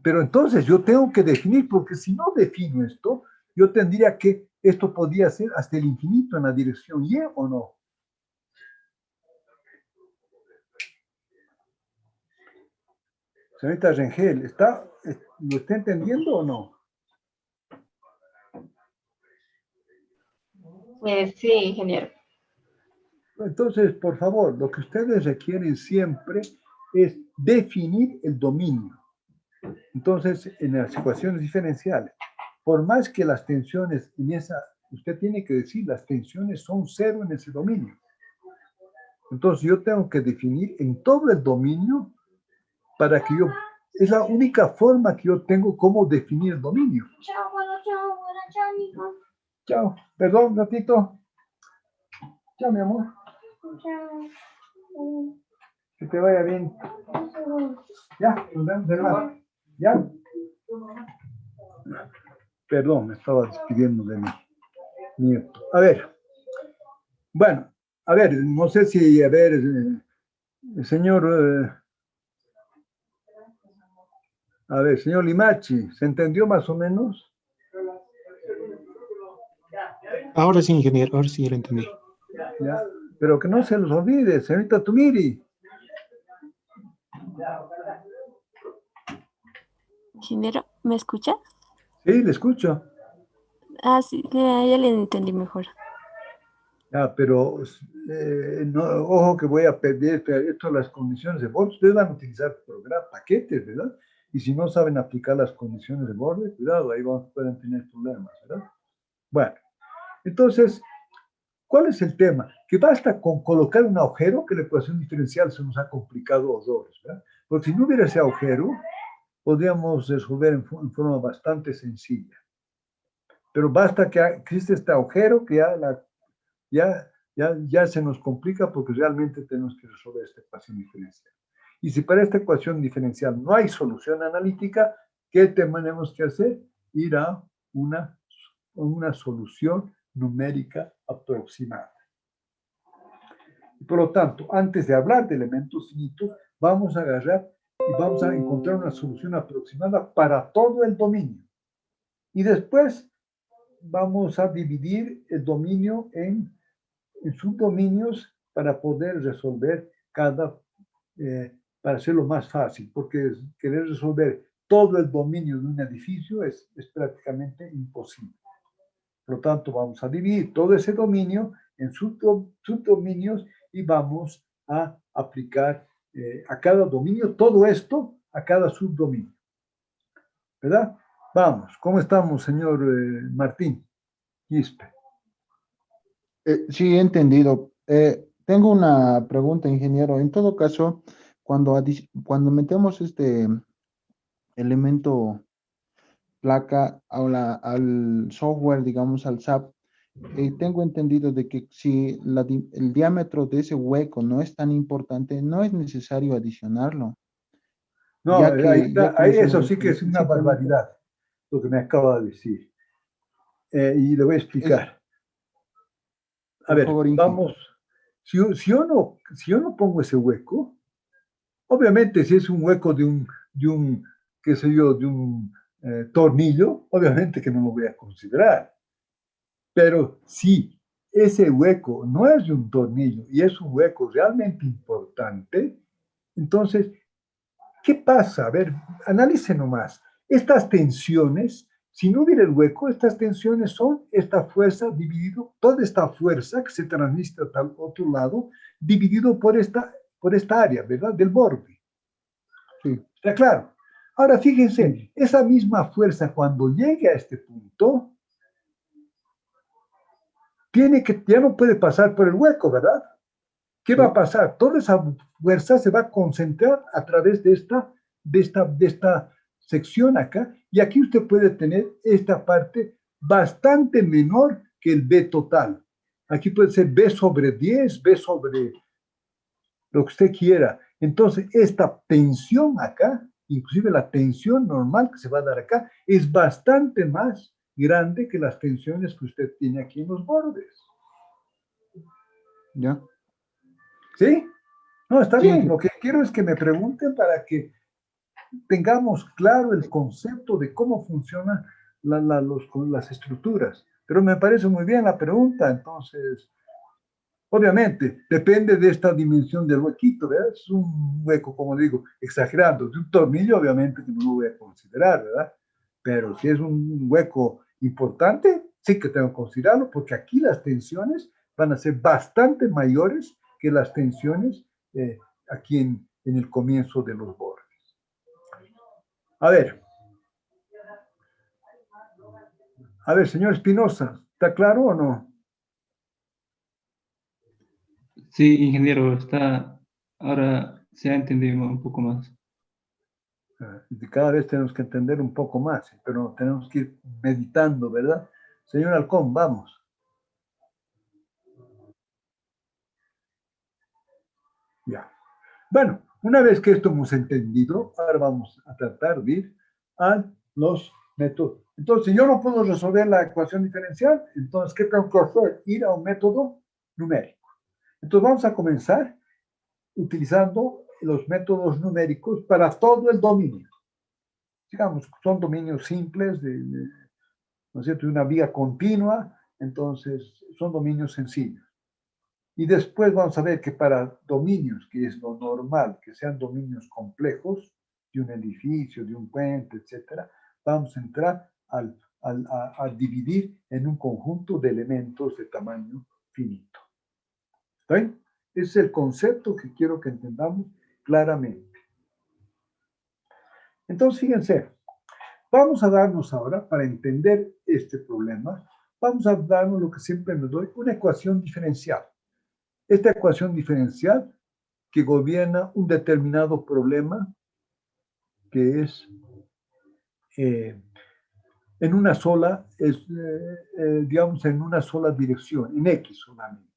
Pero entonces yo tengo que definir, porque si no defino esto, yo tendría que, esto podría ser hasta el infinito en la dirección Y, ¿o no? Señorita Rengel, ¿lo está entendiendo o no? Sí, ingeniero. Entonces, por favor, lo que ustedes requieren siempre es definir el dominio. Entonces, en las ecuaciones diferenciales, por más que las tensiones en esa, usted tiene que decir, las tensiones son 0 en ese dominio. Entonces, yo tengo que definir en todo el dominio para que yo, es la única forma que yo tengo como definir el dominio. Chao, chao, Chao, perdón, un ratito. Chao, mi amor. chao. Que te vaya bien. Ya, nos vemos de nuevo. ¿Ya? Perdón, me estaba despidiendo de mi nieto. A ver. Bueno, a ver, no sé si, a ver, el señor, a ver, señor Limachi, ¿se entendió más o menos? Ahora sí, ingeniero, ahora sí ya lo entendí. Ya, pero que no se los olvide, señorita Tumiri. Ingeniero, ¿me escucha? Sí, le escucho. Ah, sí, ya le entendí mejor. Ya, pero no, ojo que voy a pedir esto las condiciones de borde. Ustedes van a utilizar paquetes, ¿verdad? Y si no saben aplicar las condiciones de borde, cuidado, ahí pueden tener problemas, ¿verdad? Bueno, entonces, ¿cuál es el tema? Que basta con colocar un agujero que la ecuación diferencial se nos ha complicado horrores, ¿verdad? Porque si no hubiera ese agujero, podríamos resolver en forma bastante sencilla. Pero basta que existe este agujero que ya se nos complica porque realmente tenemos que resolver esta ecuación diferencial. Y si para esta ecuación diferencial no hay solución analítica, ¿qué tenemos que hacer? Ir a una solución numérica aproximada. Y por lo tanto, antes de hablar de elementos finitos, vamos a agarrar y vamos a encontrar una solución aproximada para todo el dominio. Y después vamos a dividir el dominio en subdominios para poder resolver para hacerlo más fácil, porque querer resolver todo el dominio de un edificio es prácticamente imposible. Por lo tanto, vamos a dividir todo ese dominio en subdominios y vamos a aplicar a cada dominio todo esto a cada subdominio. ¿Verdad? Vamos, ¿cómo estamos, señor Martín Quispe? Sí, he entendido. Tengo una pregunta, ingeniero. En todo caso, cuando metemos este elemento placa al software, digamos, al SAP, tengo entendido de que si el diámetro de ese hueco no es tan importante, no es necesario adicionarlo. No, ahí eso sí que es una simplemente barbaridad, lo que me acaba de decir. Y le voy a explicar. A ver, vamos, si yo no pongo ese hueco, obviamente si es un hueco de un qué sé yo, de un tornillo, obviamente que no lo voy a considerar. Pero si ese hueco no es de un tornillo y es un hueco realmente importante, entonces, ¿qué pasa? A ver, analice nomás. Estas tensiones Si no hubiera el hueco, estas tensiones son esta fuerza dividido, toda esta fuerza que se transmite al otro lado, dividido por esta área, ¿verdad? Del borde. Sí. ¿Está claro? Ahora fíjense, esa misma fuerza cuando llegue a este punto, ya no puede pasar por el hueco, ¿verdad? ¿Qué va a pasar? Toda esa fuerza se va a concentrar a través de esta sección acá, y aquí usted puede tener esta parte bastante menor que el B total. Aquí puede ser B sobre 10, B sobre lo que usted quiera. Entonces, esta tensión acá, inclusive la tensión normal que se va a dar acá, es bastante más grande que las tensiones que usted tiene aquí en los bordes. ¿Ya? ¿Sí? No, está Sí. bien. Lo que quiero es que me pregunten para que tengamos claro el concepto de cómo funcionan las estructuras. Pero me parece muy bien la pregunta, entonces, obviamente, depende de esta dimensión del huequito, ¿verdad? Es un hueco, como digo, exagerando. De un tornillo, obviamente, que no lo voy a considerar, ¿verdad? Pero si es un hueco importante, sí que tengo que considerarlo, porque aquí las tensiones van a ser bastante mayores que las tensiones aquí en el comienzo de los bordes. A ver, señor Espinosa, ¿está claro o no? Sí, ingeniero, ahora se ha entendido un poco más. Cada vez tenemos que entender un poco más, pero tenemos que ir meditando, ¿verdad? Señor Halcón, vamos. Ya. Bueno, una vez que esto hemos entendido, ahora vamos a tratar de ir a los métodos. Entonces, yo no puedo resolver la ecuación diferencial, entonces, ¿qué tengo que hacer? Ir a un método numérico. Entonces, vamos a comenzar utilizando los métodos numéricos para todo el dominio. Digamos, son dominios simples, ¿no es cierto?, de una vía continua, entonces son dominios sencillos. Y después vamos a ver que para dominios, que es lo normal, que sean dominios complejos, de un edificio, de un puente, etcétera, vamos a entrar a dividir en un conjunto de elementos de tamaño finito. ¿Está bien? Ese es el concepto que quiero que entendamos claramente. Entonces, fíjense, vamos a darnos ahora, para entender este problema, vamos a darnos lo que siempre me doy, una ecuación diferencial. Esta ecuación diferencial que gobierna un determinado problema que es en una sola, digamos, en una sola dirección, en X solamente.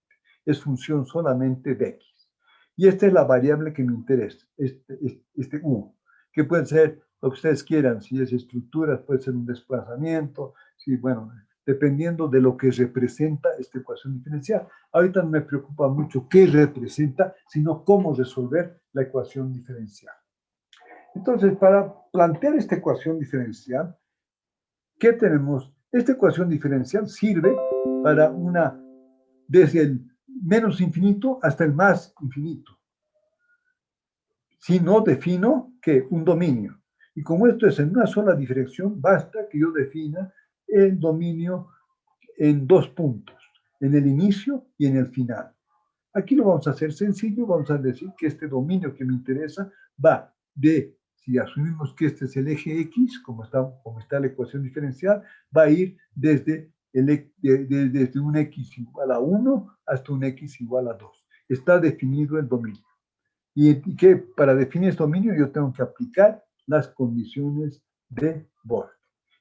Es función solamente de X. Y esta es la variable que me interesa, este U, que puede ser lo que ustedes quieran, si es estructuras, puede ser un desplazamiento, si, bueno, dependiendo de lo que representa esta ecuación diferencial. Ahorita no me preocupa mucho qué representa, sino cómo resolver la ecuación diferencial. Entonces, para plantear esta ecuación diferencial, ¿qué tenemos? Esta ecuación diferencial sirve para desde el menos infinito hasta el más infinito. Si no defino, ¿qué? Un dominio. Y como esto es en una sola dirección, basta que yo defina el dominio en dos puntos, en el inicio y en el final. Aquí lo vamos a hacer sencillo, vamos a decir que este dominio que me interesa va de, si asumimos que este es el eje X, como está la ecuación diferencial, va a ir desde un X igual a 1 hasta un X igual a 2. Está definido el dominio. Y que para definir este dominio yo tengo que aplicar las condiciones de borde.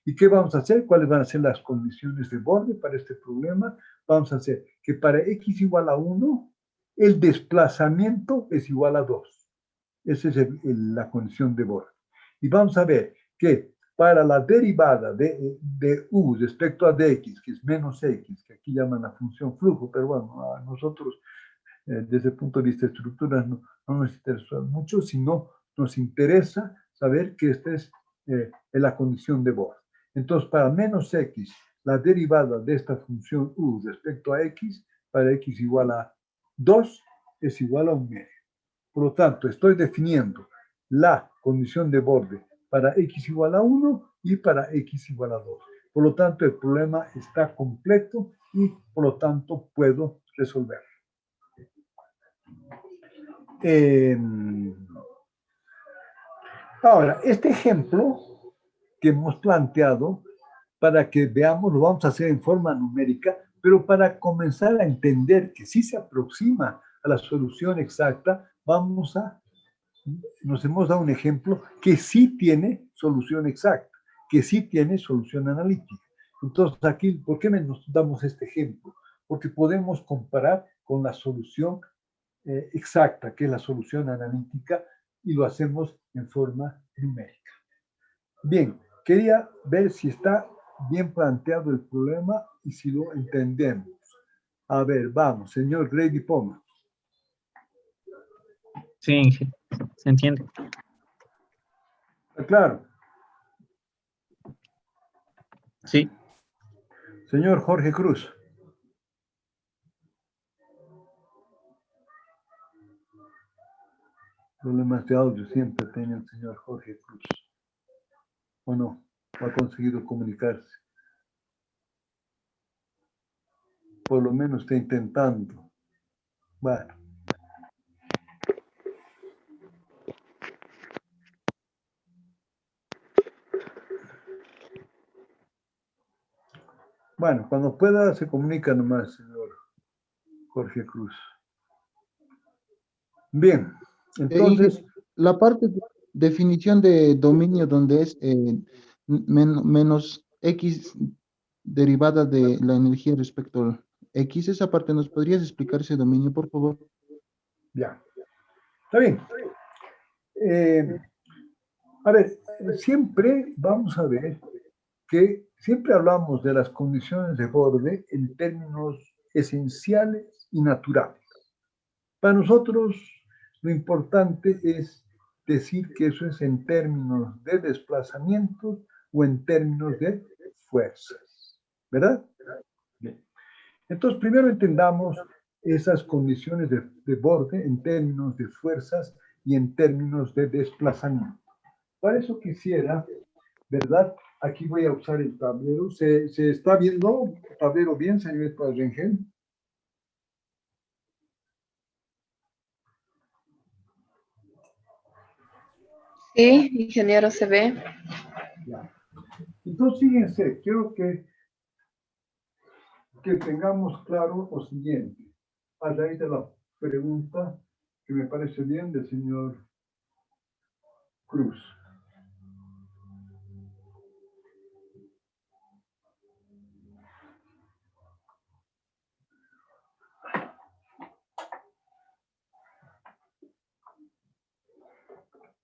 ¿Y qué vamos a hacer? ¿Cuáles van a ser las condiciones de borde para este problema? Vamos a hacer que para X igual a 1, el desplazamiento es igual a 2. Esa es la condición de borde. Y vamos a ver que para la derivada de U respecto a dx, que es menos x, que aquí llaman la función flujo, pero bueno, a nosotros desde el punto de vista de estructuras no nos interesa mucho, sino nos interesa saber que esta es la condición de borde. Entonces, para menos x, la derivada de esta función u respecto a x, para x igual a 2, es igual a 1/2. Por lo tanto, estoy definiendo la condición de borde para x igual a 1 y para x igual a 2. Por lo tanto, el problema está completo y por lo tanto puedo resolverlo. Ahora, este ejemplo que hemos planteado, para que veamos, lo vamos a hacer en forma numérica, pero para comenzar a entender que sí se aproxima a la solución exacta, nos hemos dado un ejemplo que sí tiene solución exacta, que sí tiene solución analítica. Entonces aquí, ¿por qué nos damos este ejemplo? Porque podemos comparar con la solución exacta, que es la solución analítica, y lo hacemos en forma numérica. Bien, quería ver si está bien planteado el problema y si lo entendemos. A ver, vamos, señor Grady Poma. Sí, se entiende. Claro. Sí. Señor Jorge Cruz. Problemas de audio siempre tiene el señor Jorge Cruz. ¿O no? ¿O ha conseguido comunicarse? Por lo menos está intentando. Bueno. Bueno, cuando pueda se comunica nomás, señor Jorge Cruz. Bien, entonces... La parte de definición de dominio donde es menos X derivada de la energía respecto al X, esa parte, ¿nos podrías explicar ese dominio, por favor? Ya. Está bien. A ver, siempre vamos a ver que siempre hablamos de las condiciones de borde en términos esenciales y naturales. Para nosotros, lo importante es decir que eso es en términos de desplazamientos o en términos de fuerzas, ¿verdad? Bien. Entonces, primero entendamos esas condiciones de borde en términos de fuerzas y en términos de desplazamiento. Para eso quisiera, ¿verdad? Aquí voy a usar el tablero. ¿Se está viendo el tablero bien, señorita Rengel? Sí, ingeniero, se ve. Ya. Entonces, fíjense, quiero que tengamos claro lo siguiente, a raíz de la pregunta que me parece bien del señor Cruz.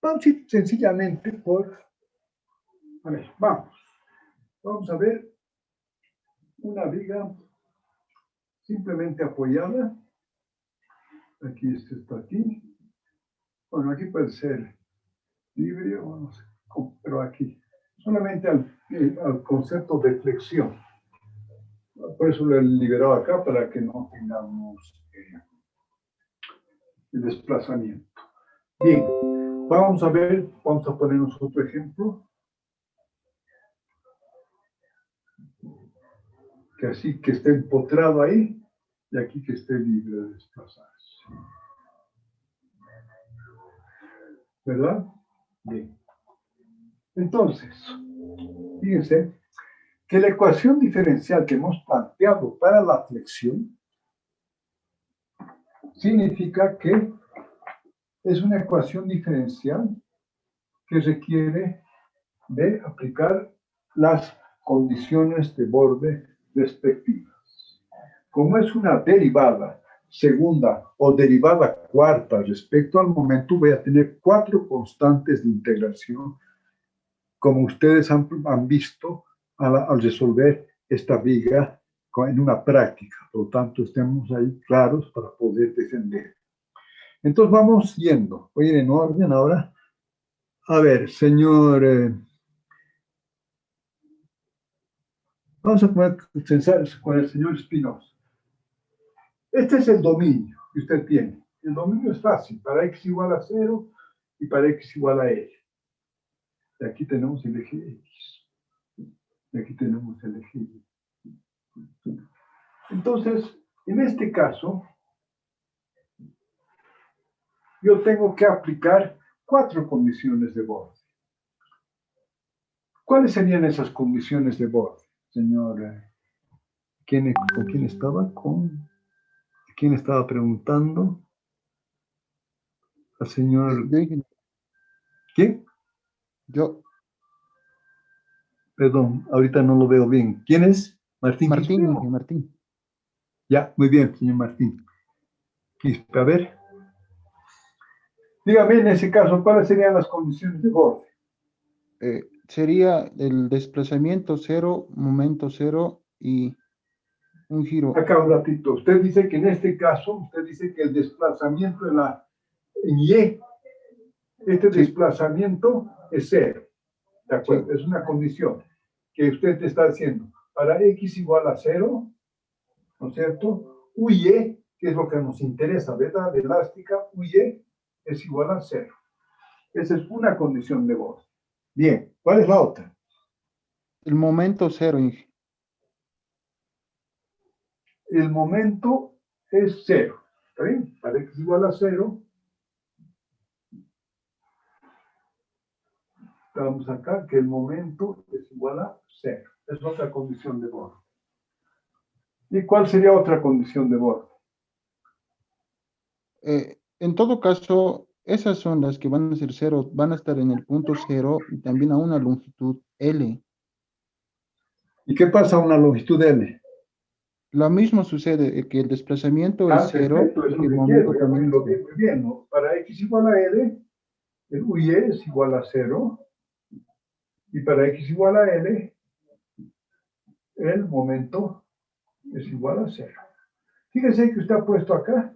Vamos a ir sencillamente por... A ver, vamos a ver una viga simplemente apoyada. Aquí está aquí. Bueno, aquí puede ser libre o no sé, pero aquí. Solamente al concepto de flexión. Por eso lo he liberado acá para que no tengamos el desplazamiento. Bien, vamos a ver, vamos a ponernos otro ejemplo. Que así que esté empotrado ahí y aquí que esté libre de desplazarse. ¿Verdad? Bien. Entonces, fíjense que la ecuación diferencial que hemos planteado para la flexión significa que es una ecuación diferencial que requiere de aplicar las condiciones de borde respectivas. Como es una derivada segunda o derivada cuarta respecto al momento, voy a tener 4 constantes de integración, como ustedes han visto al resolver esta viga en una práctica. Por lo tanto, estemos ahí claros para poder defender. Entonces, vamos yendo. Voy a ir en orden ahora. A ver, señor... vamos a pensar con el señor Espinosa. Este es el dominio que usted tiene. El dominio es fácil, para x igual a 0 y para x igual a l. Y aquí tenemos el eje x. Aquí tenemos el eje Y. Entonces, en este caso, yo tengo que aplicar 4 condiciones de borde. ¿Cuáles serían esas condiciones de borde, señor? ¿Con quién estaba? ¿Quién estaba preguntando? Al señor... ¿Quién? Yo. Perdón, ahorita no lo veo bien. ¿Quién es? Martín. Martín, Inge, Martín. Ya, muy bien, señor Martín. Quispe, a ver. Dígame en ese caso, ¿cuáles serían las condiciones de borde? Sería el desplazamiento 0, momento 0 y un giro. Acá un ratito. Usted dice que en este caso, usted dice que el desplazamiento en Y, este desplazamiento es 0. ¿De acuerdo? Es una condición que usted está haciendo. Para X igual a 0, ¿no es cierto? UY, que es lo que nos interesa, ¿verdad? Elástica, UY es igual a 0. Esa es una condición de borde. Bien, ¿cuál es la otra? El momento 0, Inge. El momento es 0. ¿Está bien? Para X igual a 0. Vamos acá que el momento es igual a 0. Es otra condición de borde. ¿Y cuál sería otra condición de borde? En todo caso, esas son las que van a ser 0, van a estar en el punto 0 y también a una longitud L. ¿Y qué pasa a una longitud L? Lo mismo sucede, que el desplazamiento es 0 perfecto, y eso que el que momento quiero, también lo es vi muy bien, ¿no? Para X igual a L, el UY es igual a 0, y para X igual a L, el momento es igual a 0. Fíjese que usted ha puesto acá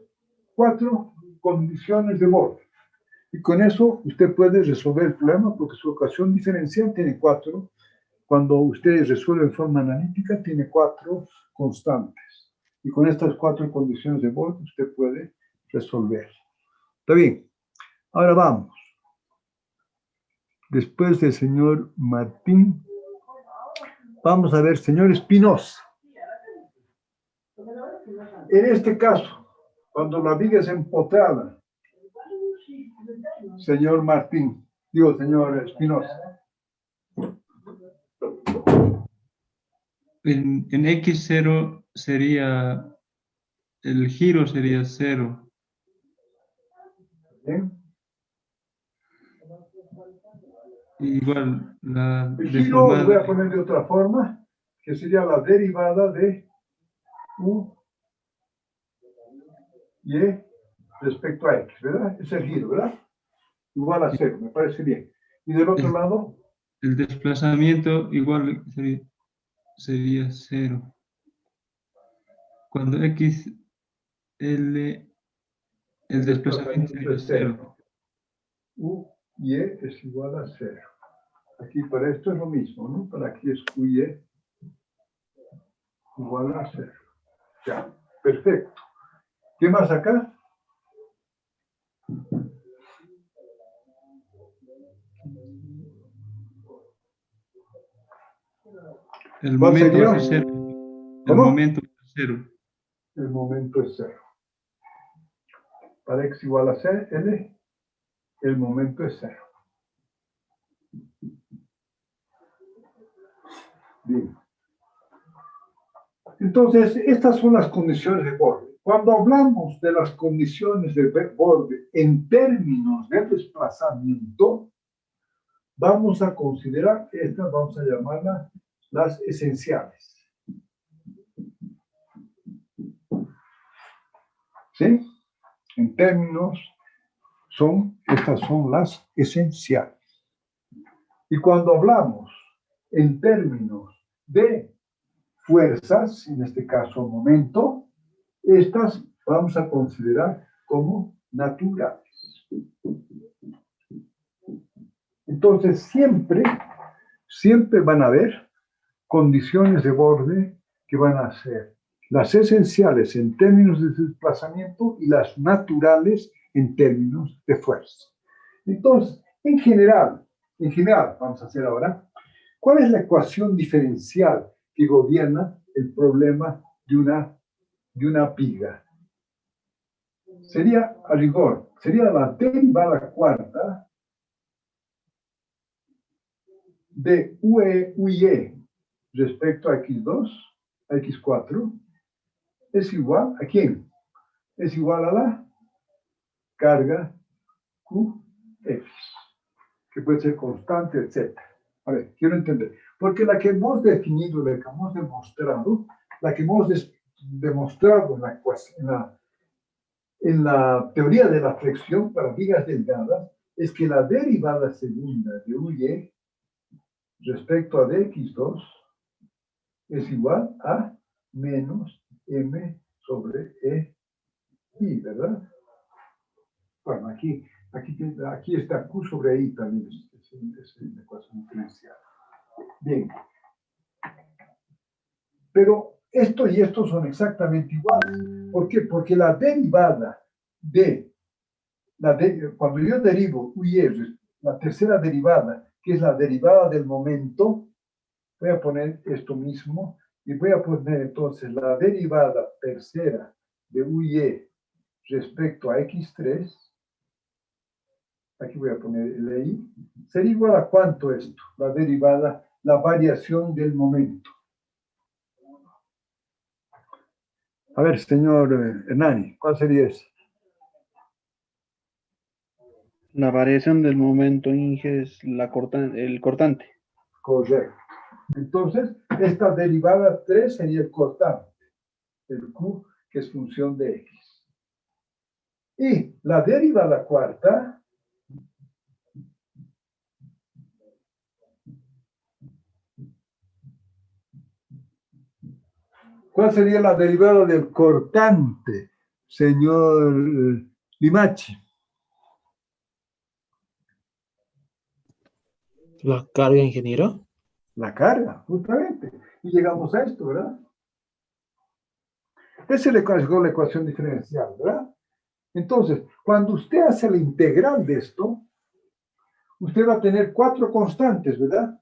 4 condiciones de borde. Y con eso usted puede resolver el problema porque su ecuación diferencial tiene 4. Cuando usted resuelve en forma analítica, tiene 4 constantes. Y con estas 4 condiciones de borde usted puede resolver. ¿Está bien? Ahora vamos. Después del señor Martín, vamos a ver, señor Espinosa. En este caso, cuando la viga es empotrada, señor Martín, señor Espinosa. En X0 sería, el giro sería 0. ¿Bien? Igual, la El giro lo voy a deformada, poner de otra forma, que sería la derivada de U y respecto a X, ¿verdad? Es el giro, ¿verdad? Igual a 0, me parece bien. Y del otro lado, el desplazamiento igual sería 0. Cuando X, L, el desplazamiento sería es 0. 0. U y E es igual a 0. Aquí para esto es lo mismo, ¿no? Para aquí es U y E igual a 0. Ya, perfecto. ¿Qué más acá? El momento es 0. El ¿Cómo? momento es 0. El momento es 0. Para X igual a L, el momento es 0. Bien. Entonces, estas son las condiciones de borde. Cuando hablamos de las condiciones de borde en términos de desplazamiento, vamos a considerar estas, vamos a llamarlas las esenciales. ¿Sí? En términos, estas son las esenciales. Y cuando hablamos en términos de fuerzas, en este caso momento, estas vamos a considerar como naturales. Entonces, siempre van a haber condiciones de borde que van a ser las esenciales en términos de desplazamiento y las naturales en términos de fuerza. Entonces, en general, vamos a hacer ahora, ¿Cuál es la ecuación diferencial que gobierna el problema de una viga? Sería, a rigor, sería la derivada cuarta de UE, UY respecto a X2, a X4, es igual a ¿quién? Es igual a la carga QF, que puede ser constante, etc. A ver, quiero entender. Porque la que hemos definido, la que hemos demostrado, la que hemos demostrado en la teoría de la flexión para vigas delgadas, es que la derivada segunda de UY respecto a dx2 es igual a menos m sobre i, ¿verdad? Bueno, aquí está q sobre i también, es la ecuación diferencial. Bien. Pero esto y esto son exactamente iguales. ¿Por qué? Porque la derivada cuando yo derivo uy, la tercera derivada, que es la derivada del momento, voy a poner esto mismo y voy a poner entonces la derivada tercera de uy respecto a x3. Aquí voy a poner el i. ¿Sería igual a cuánto esto? La derivada, la variación del momento. A ver, señor Hernani, ¿cuál sería eso? La variación del momento, Inge, es el cortante. Correcto. Entonces, esta derivada 3 sería el cortante, el q, que es función de x. Y la derivada cuarta, ¿cuál sería la derivada del cortante, señor Limachi? La carga, ingeniero. La carga, justamente. Y llegamos a esto, ¿verdad? Esa es la ecuación diferencial, ¿verdad? Entonces, cuando usted hace la integral de esto, usted va a tener 4 constantes, ¿verdad?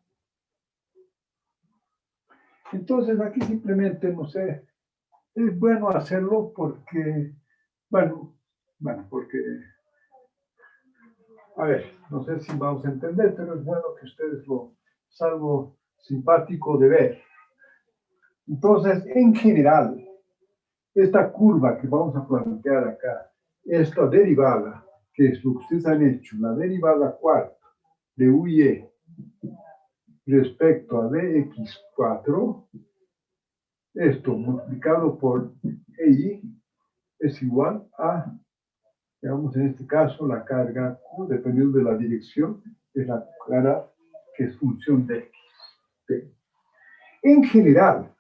Entonces, aquí simplemente, no sé, es bueno hacerlo porque, porque, a ver, no sé si vamos a entender, pero es bueno que ustedes es algo simpático de ver. Entonces, en general, esta curva que vamos a plantear acá, esta derivada, que es lo que ustedes han hecho, la derivada cuarta de uy respecto a dx4, esto multiplicado por i es igual a, digamos en este caso, la carga q, dependiendo de la dirección, es la carga que es función de x. ¿Sí? En general,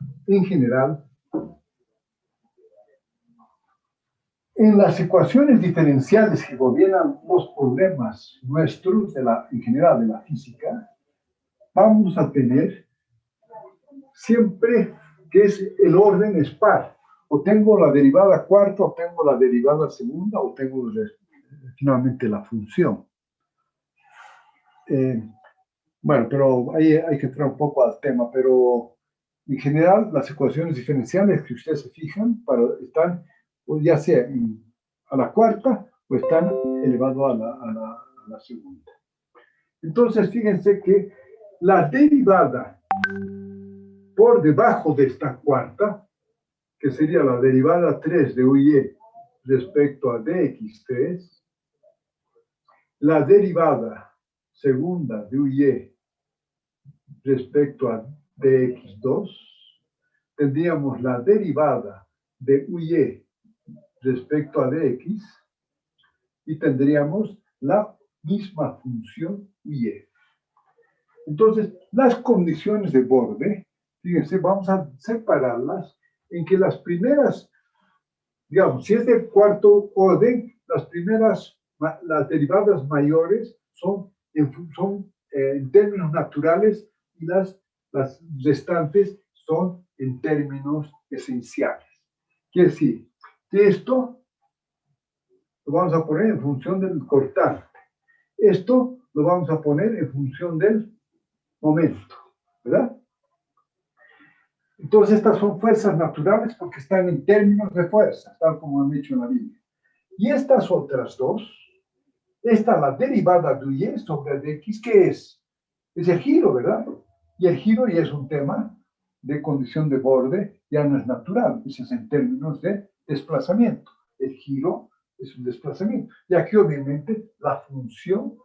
en las ecuaciones diferenciales que gobiernan los problemas nuestros, en general de la física, vamos a tener siempre que es el orden es par. O tengo la derivada cuarta, o tengo la derivada segunda, o tengo finalmente la función. Bueno, pero ahí hay que entrar un poco al tema, pero en general las ecuaciones diferenciales que ustedes se fijan están ya sea a la cuarta o están elevado a la segunda. Entonces, fíjense que la derivada por debajo de esta cuarta, que sería la derivada 3 de uy respecto a dx3, la derivada segunda de uy respecto a dx2, tendríamos la derivada de uy respecto a dx y tendríamos la misma función uy. Entonces, las condiciones de borde, fíjense, vamos a separarlas en que las primeras, digamos, si es de cuarto orden, las derivadas mayores son en términos naturales y las restantes son en términos esenciales. Quiere decir que esto lo vamos a poner en función del cortante. Esto lo vamos a poner en función del momento. ¿verdad? Entonces estas son fuerzas naturales porque están en términos de fuerza, tal como han dicho en la Biblia. Y estas otras dos, esta la derivada de y sobre el de x, ¿qué es? Es el giro, ¿verdad? Y el giro ya es un tema de condición de borde, ya no es natural, ese es en términos de desplazamiento. El giro es un desplazamiento. Y aquí obviamente la función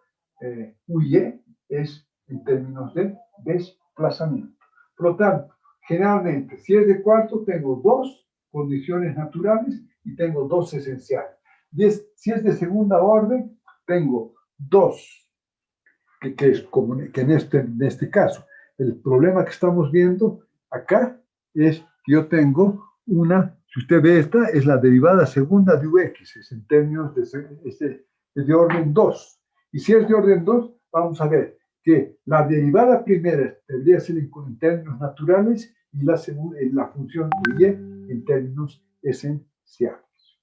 uy es en términos de desplazamiento. Por lo tanto, generalmente, si es de cuarto, tengo dos condiciones naturales y tengo dos esenciales. Si es de segunda orden, tengo dos, que es como que en este caso. El problema que estamos viendo acá es que yo tengo una, si usted ve esta, es la derivada segunda de ux, es en términos de orden 2. Y si es de orden 2, vamos a ver que la derivada primera debería ser en términos naturales y la función y en términos esenciales.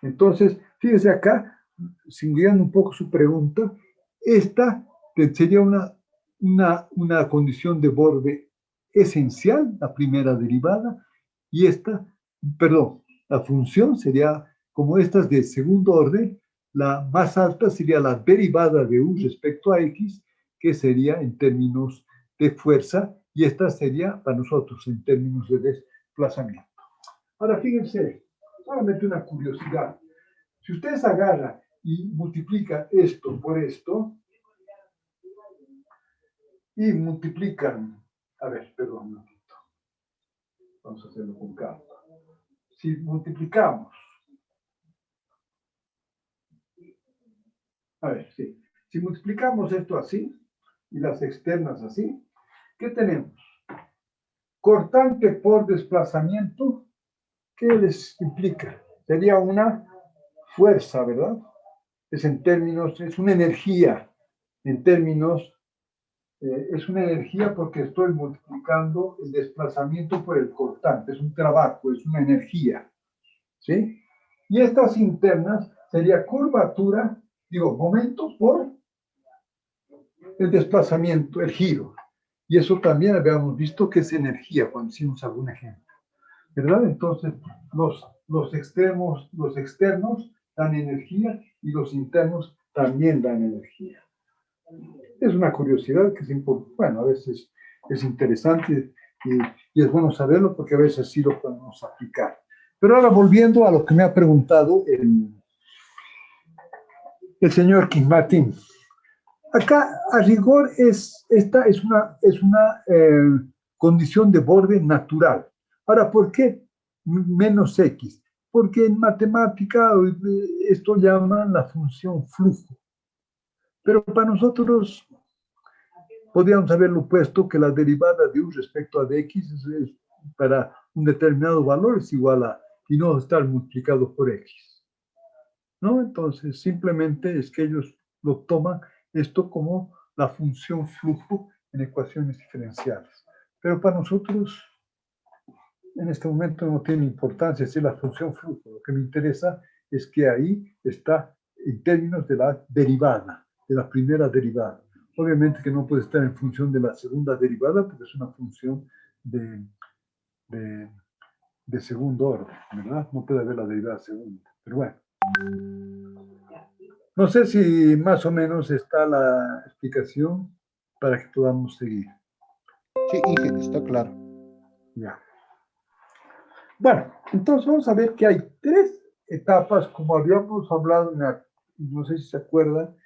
Entonces, fíjese acá, siguiendo un poco su pregunta, esta sería una condición de borde esencial, la primera derivada, y esta, perdón, la función sería, como estas de segundo orden, la más alta sería la derivada de u respecto a x, que sería en términos de fuerza, y esta sería para nosotros en términos de desplazamiento. Ahora fíjense, solamente una curiosidad. Si ustedes agarran y multiplican esto por esto, y multiplican, a ver, perdón un momentito, vamos a hacerlo con calma. Si multiplicamos, a ver, sí, si multiplicamos esto así, y las externas así, ¿qué tenemos? Cortante por desplazamiento, ¿qué les implica? Sería una fuerza, ¿verdad? Es en términos, es una energía, en términos, es una energía porque estoy multiplicando el desplazamiento por el cortante, es un trabajo, es una energía, ¿sí? Y estas internas sería curvatura, digo, momento por el desplazamiento, el giro. Y eso también habíamos visto que es energía cuando hicimos algún ejemplo, ¿verdad? Entonces, los externos dan energía y los internos también dan energía. Es una curiosidad que es importante, bueno, a veces es interesante y es bueno saberlo porque a veces sí lo podemos aplicar. Pero ahora volviendo a lo que me ha preguntado el señor King Martín. Acá, a rigor, esta es una condición de borde natural. Ahora, ¿por qué menos x? Porque en matemática esto llaman la función flujo. Pero para nosotros podríamos haberlo puesto que la derivada de u respecto a dx es para un determinado valor es igual a, y no estar multiplicado por x. ¿No? Entonces, simplemente es que ellos lo toman esto como la función flujo en ecuaciones diferenciales. Pero para nosotros, en este momento no tiene importancia si la función flujo. Lo que me interesa es que ahí está en términos de la derivada, de la primera derivada. Obviamente que no puede estar en función de la segunda derivada porque es una función de segundo orden, ¿verdad? No puede haber la derivada segunda. Pero bueno. No sé si más o menos está la explicación para que podamos seguir. Sí, Inge, está claro. Ya. Bueno, entonces vamos a ver que hay tres etapas, como habíamos hablado, no sé si se acuerdan,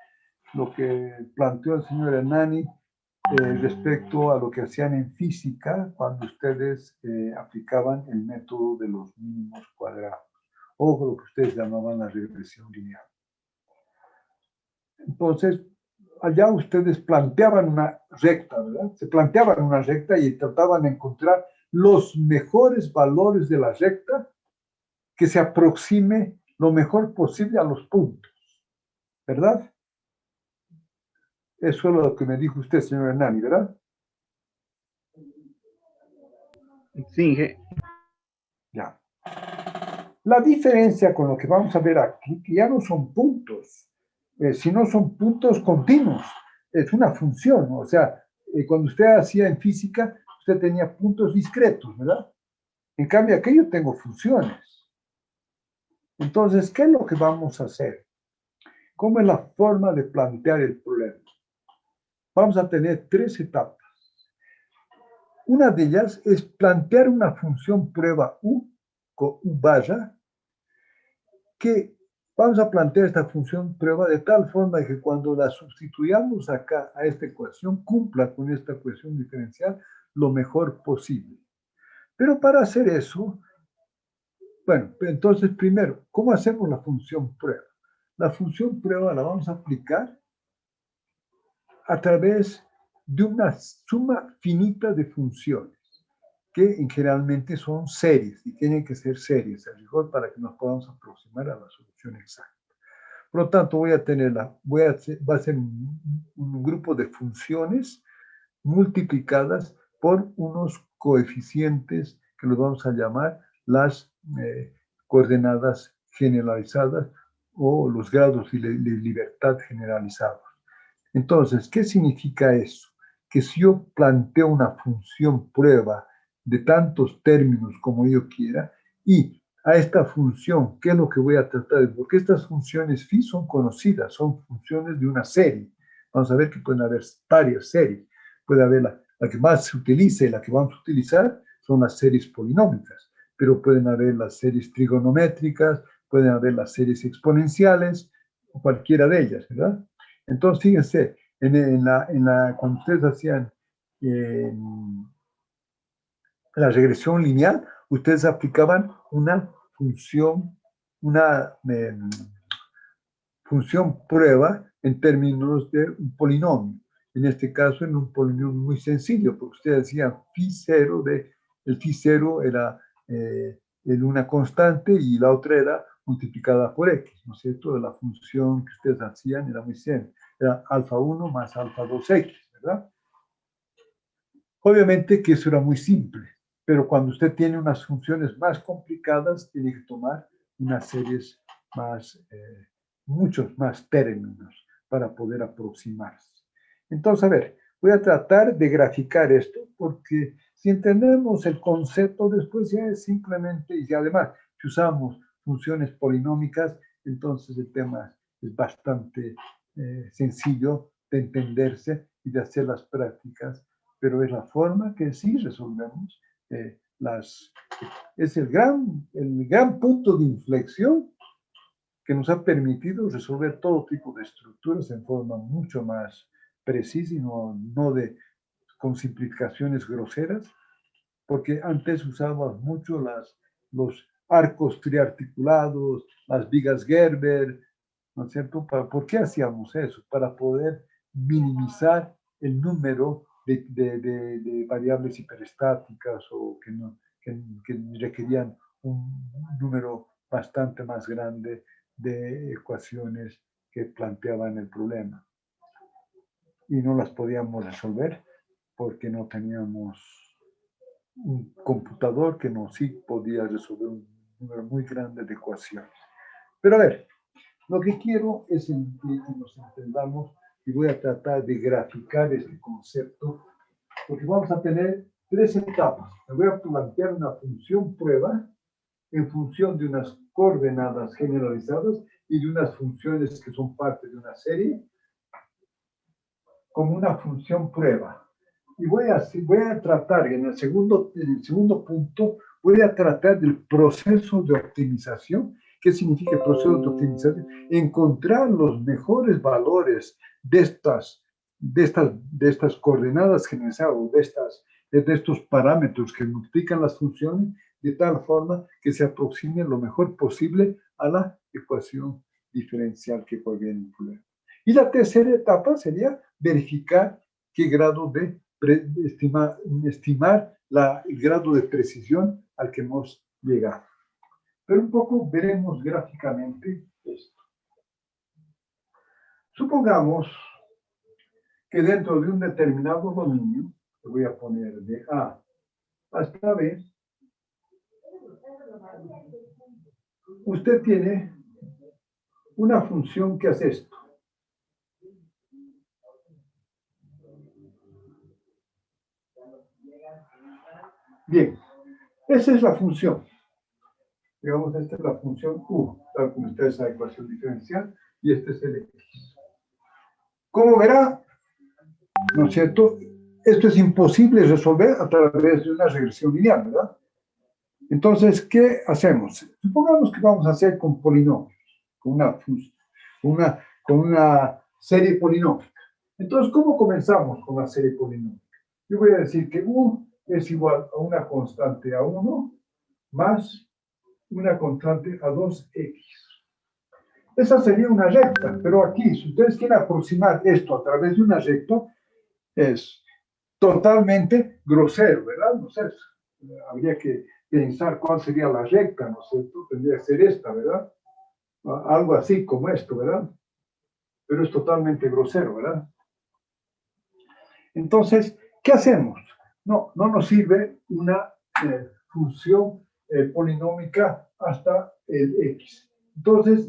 lo que planteó el señor Hernani respecto a lo que hacían en física cuando ustedes aplicaban el método de los mínimos cuadrados, o lo que ustedes llamaban la regresión lineal. Entonces, allá ustedes planteaban una recta, ¿verdad? Se planteaban una recta y trataban de encontrar los mejores valores de la recta que se aproxime lo mejor posible a los puntos, ¿verdad? Eso es lo que me dijo usted, señor Hernani, ¿verdad? Sí, Inge. Ya. La diferencia con lo que vamos a ver aquí, que ya no son puntos, sino son puntos continuos, es una función, o sea, cuando usted hacía en física, usted tenía puntos discretos, ¿verdad? En cambio, aquí yo tengo funciones. Entonces, ¿qué es lo que vamos a hacer? ¿Cómo es la forma de plantear el problema? Vamos a tener 3 etapas. Una de ellas es plantear una función prueba U con U barra, que vamos a plantear esta función prueba de tal forma que cuando la sustituyamos acá a esta ecuación, cumpla con esta ecuación diferencial lo mejor posible. Pero para hacer eso, bueno, entonces primero, ¿cómo hacemos la función prueba? La función prueba la vamos a aplicar a través de una suma finita de funciones, que generalmente son series, y tienen que ser series, a mejor para que nos podamos aproximar a la solución exacta. Por lo tanto, va a ser un grupo de funciones multiplicadas por unos coeficientes que los vamos a llamar las coordenadas generalizadas o los grados de libertad generalizados. Entonces, ¿qué significa eso? Que si yo planteo una función prueba de tantos términos como yo quiera, y a esta función, ¿qué es lo que voy a tratar de? Porque estas funciones phi son conocidas, son funciones de una serie. Vamos a ver que pueden haber varias series. Puede haber la que más se utiliza y la que vamos a utilizar son las series polinómicas, pero pueden haber las series trigonométricas, pueden haber las series exponenciales, o cualquiera de ellas, ¿verdad? Entonces, fíjense, cuando ustedes hacían la regresión lineal, ustedes aplicaban una función prueba en términos de un polinomio. En este caso, en un polinomio muy sencillo, porque ustedes decían el phi 0 era en una constante y la otra era multiplicada por x, ¿no es cierto? La función que ustedes hacían era muy simple, era alfa 1 más alfa 2x, ¿verdad? Obviamente que eso era muy simple, pero cuando usted tiene unas funciones más complicadas, tiene que tomar unas series más, muchos más términos para poder aproximarse. Entonces, a ver, voy a tratar de graficar esto, porque si entendemos el concepto, después ya es simplemente, y además, si usamos funciones polinómicas, entonces el tema es bastante sencillo de entenderse y de hacer las prácticas, pero es la forma que sí resolvemos es el gran punto de inflexión que nos ha permitido resolver todo tipo de estructuras en forma mucho más precisa y no con simplificaciones groseras, porque antes usábamos mucho los arcos triarticulados, las vigas Gerber, ¿no es cierto? ¿Por qué hacíamos eso? Para poder minimizar el número de variables hiperestáticas o que requerían un número bastante más grande de ecuaciones que planteaban el problema. Y no las podíamos resolver porque no teníamos un computador que no sí podía resolver un número muy grande de ecuaciones. Pero a ver, lo que quiero es que nos entendamos y voy a tratar de graficar este concepto, porque vamos a tener 3 etapas. Me voy a plantear una función prueba en función de unas coordenadas generalizadas y de unas funciones que son parte de una serie, como una función prueba. Y voy a tratar, en el segundo punto, voy a tratar del proceso de optimización. ¿Qué significa el proceso de optimización? Encontrar los mejores valores de estas coordenadas generalizadas, de estos parámetros que multiplican las funciones, de tal forma que se aproxime lo mejor posible a la ecuación diferencial que proviene del problema. Y la tercera etapa sería verificar qué grado de estimar el grado de precisión al que hemos llegado. Pero un poco veremos gráficamente esto. Supongamos que dentro de un determinado dominio, que voy a poner de A hasta B, usted tiene una función que hace esto. Bien, esa es la función. Digamos, esta es la función U, tal como está esa ecuación diferencial, y este es el X. Como verá, ¿no es cierto? Esto es imposible resolver a través de una regresión lineal, ¿verdad? Entonces, ¿qué hacemos? Supongamos que vamos a hacer con polinomios, con una serie polinómica. Entonces, ¿cómo comenzamos con la serie polinómica? Yo voy a decir que U es igual a una constante A1 más una constante A2X. Esa sería una recta, pero aquí, si ustedes quieren aproximar esto a través de una recta, es totalmente grosero, ¿verdad? No sé, habría que pensar cuál sería la recta, ¿no es cierto? Tendría que ser esta, ¿verdad? Algo así como esto, ¿verdad? Pero es totalmente grosero, ¿verdad? Entonces, ¿qué hacemos? No nos sirve una función polinómica hasta el X. Entonces,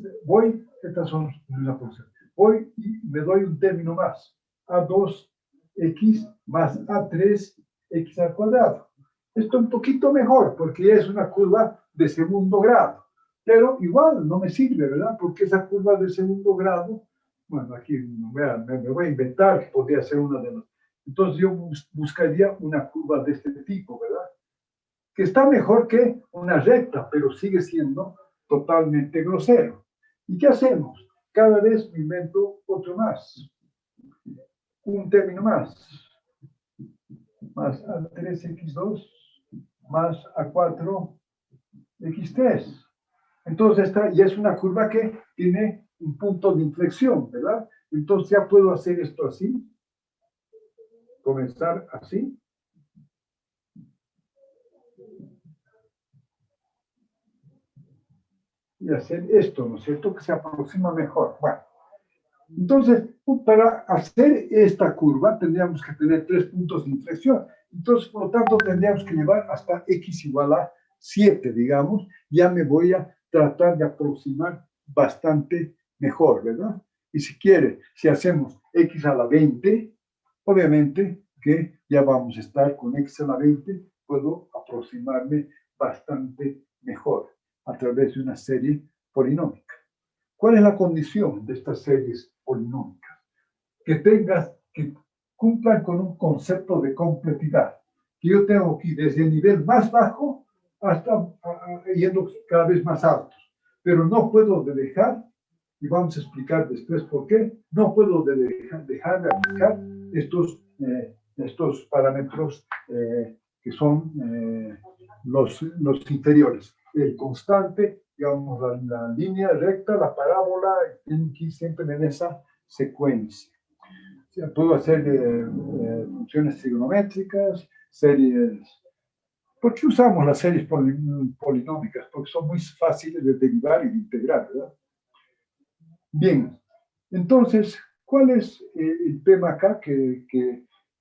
estas son las funciones. Voy y me doy un término más, A2X más A3X al cuadrado. Esto es un poquito mejor, porque es una curva de segundo grado. Pero igual no me sirve, ¿verdad? Porque esa curva de segundo grado, bueno, aquí me voy a inventar que podría ser una de las. Entonces yo buscaría una curva de este tipo, ¿verdad? Que está mejor que una recta, pero sigue siendo totalmente grosero. ¿Y qué hacemos? Cada vez me invento otro más. Un término más. Más A3X2 más A4X3. Entonces esta ya es una curva que tiene un punto de inflexión, ¿verdad? Entonces ya puedo hacer esto así. Comenzar así. Y hacer esto, ¿no es cierto? Que se aproxima mejor. Bueno, entonces, para hacer esta curva tendríamos que tener 3 puntos de inflexión. Entonces, por lo tanto, tendríamos que llevar hasta x igual a 7, digamos. Ya me voy a tratar de aproximar bastante mejor, ¿verdad? Y si quiere, si hacemos x a la 20, obviamente que ya vamos a estar con x a la 20, puedo aproximarme bastante mejor a través de una serie polinómica. ¿Cuál es la condición de estas series polinómicas? Que cumplan con un concepto de complejidad. Que yo tengo que ir desde el nivel más bajo hasta yendo cada vez más altos. Pero no puedo dejar, y vamos a explicar después por qué, no puedo dejar de aplicar estos parámetros que son los inferiores. El constante, digamos, la línea recta, la parábola, tienen que ir siempre en esa secuencia. O sea, puedo hacer funciones trigonométricas, series. ¿Por qué usamos las series polinómicas? Porque son muy fáciles de derivar y de integrar, ¿verdad? Bien, entonces, ¿cuál es el tema acá?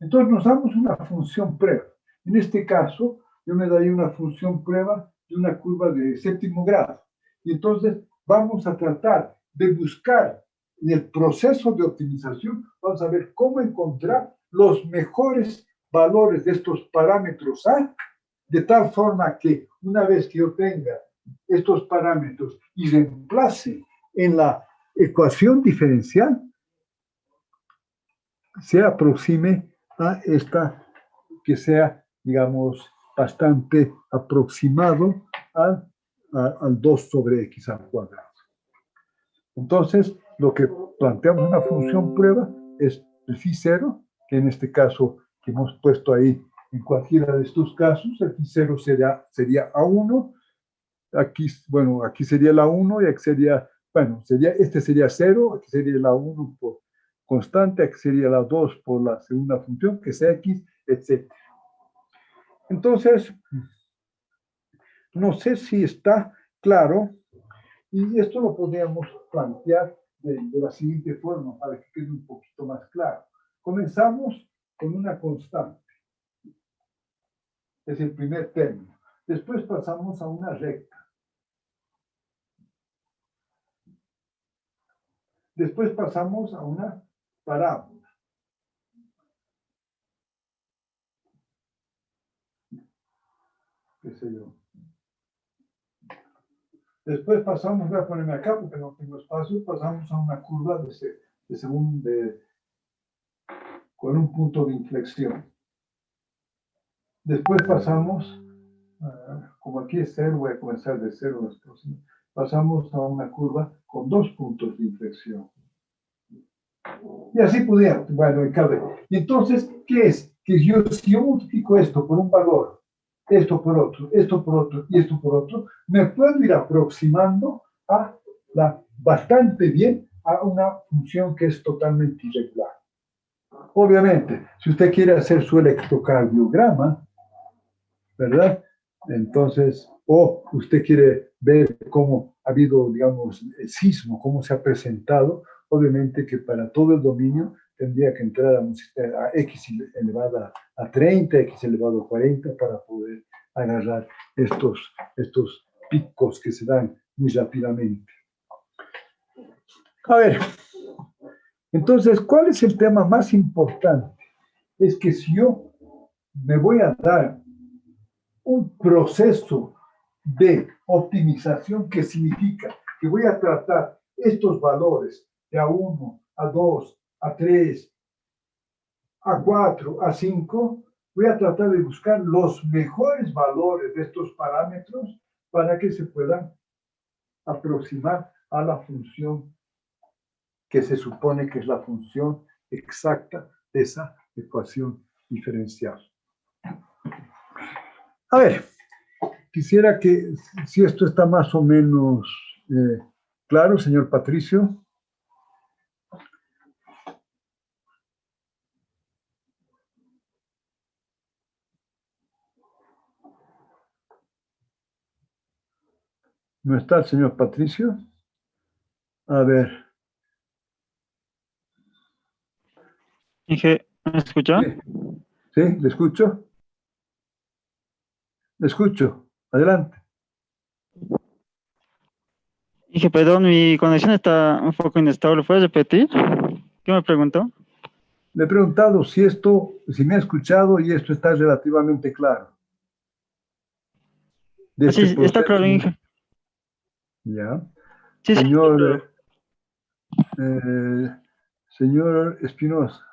Entonces nos damos una función prueba. En este caso, yo me daría una función prueba de una curva de séptimo grado. Y entonces vamos a tratar de buscar en el proceso de optimización, vamos a ver cómo encontrar los mejores valores de estos parámetros A, de tal forma que una vez que yo tenga estos parámetros y reemplace en la ecuación diferencial, se aproxime a esta, que sea, digamos, bastante aproximado al 2 sobre x al cuadrado. Entonces, lo que planteamos en la función prueba es el phi 0, que en este caso que hemos puesto ahí, en cualquiera de estos casos, el phi 0 sería A1, aquí, bueno, aquí sería la 1 y aquí sería, bueno, este sería 0, aquí sería la 1 por constante, aquí sería la 2 por la segunda función, que es x, etc. Entonces, no sé si está claro, y esto lo podríamos plantear de la siguiente forma, para que quede un poquito más claro. Comenzamos con una constante, es el primer término. Después pasamos a una recta. Después pasamos a una parábola. sé yo. Después pasamos, voy a ponerme acá porque no tengo espacio, pasamos a una curva con un punto de inflexión. Después pasamos, como aquí es cero, voy a comenzar de cero las próximas, pasamos a una curva con 2 puntos de inflexión. Y así pudiera, bueno, y cabe. Y entonces, ¿qué es? Que si yo multiplico esto por un valor, esto por otro, esto por otro y esto por otro, me puedo ir aproximando bastante bien a una función que es totalmente irregular. Obviamente, si usted quiere hacer su electrocardiograma, ¿verdad? Entonces, o usted quiere ver cómo ha habido, digamos, el sismo, cómo se ha presentado, obviamente que para todo el dominio tendría que entrar a un sistema a x elevado a 30, x elevado a 40 para poder agarrar estos picos que se dan muy rápidamente. A ver, entonces, ¿cuál es el tema más importante? Es que si yo me voy a dar un proceso de optimización que significa que voy a tratar estos valores de A1, A2, A3, A4, A5, voy a tratar de buscar los mejores valores de estos parámetros para que se puedan aproximar a la función que se supone que es la función exacta de esa ecuación diferencial. A ver, quisiera que, si esto está más o menos claro, señor Patricio. ¿No está el señor Patricio? A ver. Inge, ¿me escucha? Sí, le escucho. Le escucho. Adelante. Inge, perdón, mi conexión está un poco inestable. ¿Puedes repetir? ¿Qué me preguntó? Le he preguntado si me ha escuchado y esto está relativamente claro. Sí, está claro, Inge. Ya. Sí, señor, señor Espinosa.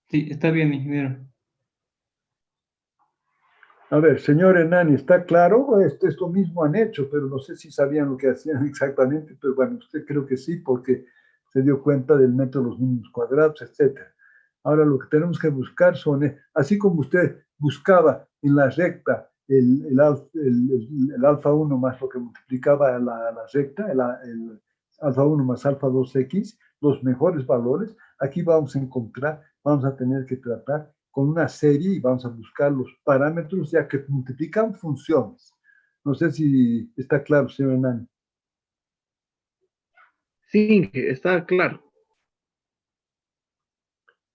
Sí, está bien, ingeniero. A ver, señor Hernani, ¿está claro? Esto mismo han hecho, pero no sé si sabían lo que hacían exactamente, pero bueno, usted creo que sí, porque se dio cuenta del método de los mínimos cuadrados, etc. Ahora lo que tenemos que buscar son, así como usted buscaba en la recta el alfa 1 más lo que multiplicaba la recta, el alfa 1 más alfa 2x, los mejores valores, aquí vamos a tener que tratar con una serie y vamos a buscar los parámetros ya que multiplican funciones. No sé si está claro, señor Hernán. Sí, está claro.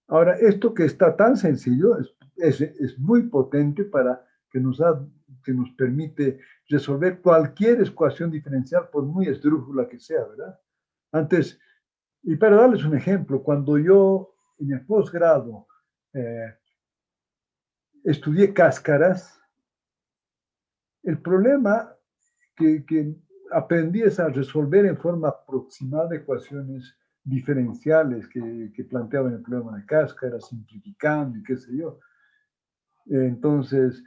Ahora, esto que está tan sencillo es muy potente para que nos permite resolver cualquier ecuación diferencial, por muy esdrújula que sea, ¿verdad? Antes, y para darles un ejemplo, cuando yo en el posgrado estudié cáscaras, el problema que aprendí es a resolver en forma aproximada ecuaciones diferenciales que planteaban el problema de cáscaras, simplificando y qué sé yo. Entonces,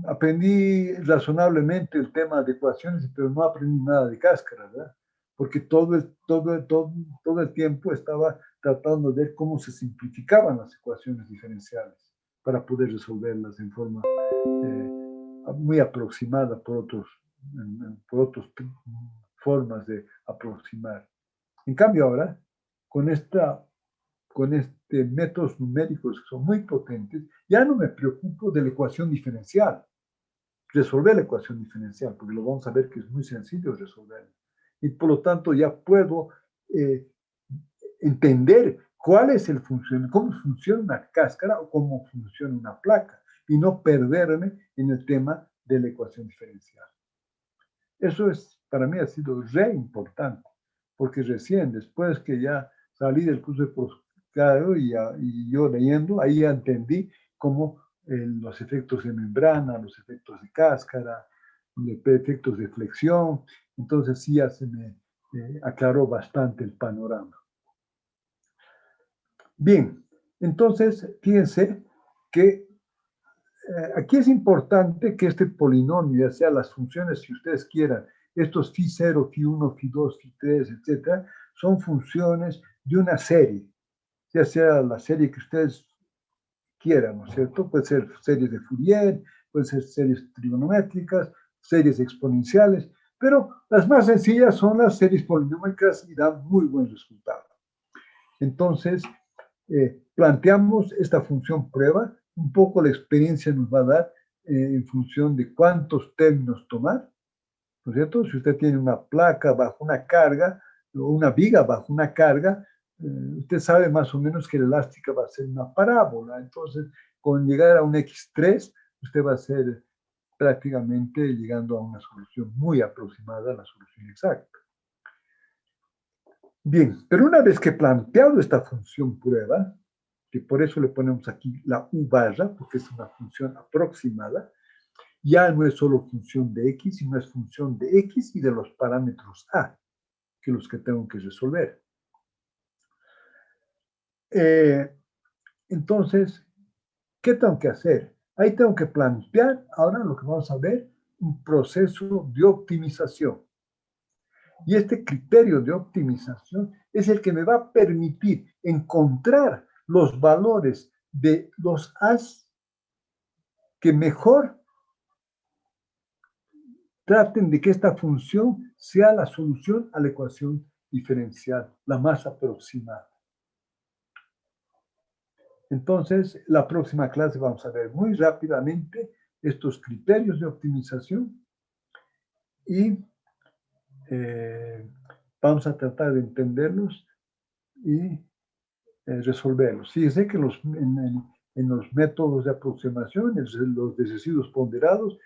aprendí razonablemente el tema de ecuaciones, pero no aprendí nada de cáscaras, ¿verdad? Porque todo el tiempo estaba tratando de ver cómo se simplificaban las ecuaciones diferenciales para poder resolverlas en forma muy aproximada por otras formas de aproximar. En cambio ahora, con métodos numéricos que son muy potentes, ya no me preocupo de la ecuación diferencial, resolver la ecuación diferencial, porque lo vamos a ver que es muy sencillo resolverla. Y por lo tanto ya puedo entender cuál es cómo funciona una cáscara o cómo funciona una placa, y no perderme en el tema de la ecuación diferencial. Eso para mí ha sido re importante, porque recién, después que ya salí del curso de posgrado y yo leyendo, ahí ya entendí cómo los efectos de membrana, los efectos de cáscara, los efectos de flexión. Entonces sí ya se me aclaró bastante el panorama. Bien, entonces fíjense que aquí es importante que este polinomio, ya sea las funciones, si ustedes quieran, estos phi0, phi1, phi2, phi3, etcétera, son funciones de una serie, ya sea la serie que ustedes quieran, ¿no es cierto? Puede ser series de Fourier, puede ser series trigonométricas, series exponenciales, pero las más sencillas son las series polinomiales y dan muy buen resultado. Entonces, planteamos esta función prueba, un poco la experiencia nos va a dar en función de cuántos términos tomar, ¿no es cierto? Si usted tiene una placa bajo una carga o una viga bajo una carga, usted sabe más o menos que la elástica va a ser una parábola. Entonces, con llegar a un X3, usted va a ser prácticamente llegando a una solución muy aproximada a la solución exacta. Bien, pero una vez que planteado esta función prueba, que por eso le ponemos aquí la U barra, porque es una función aproximada, ya no es solo función de X, sino es función de X y de los parámetros A, que los que tengo que resolver. Entonces, ¿qué tengo que hacer? Ahí tengo que plantear, ahora lo que vamos a ver, un proceso de optimización. Y este criterio de optimización es el que me va a permitir encontrar los valores de los A's que mejor traten de que esta función sea la solución a la ecuación diferencial, la más aproximada. Entonces, la próxima clase vamos a ver muy rápidamente estos criterios de optimización y vamos a tratar de entenderlos y resolverlos. Fíjense que en los métodos de aproximación, los de residuos ponderados,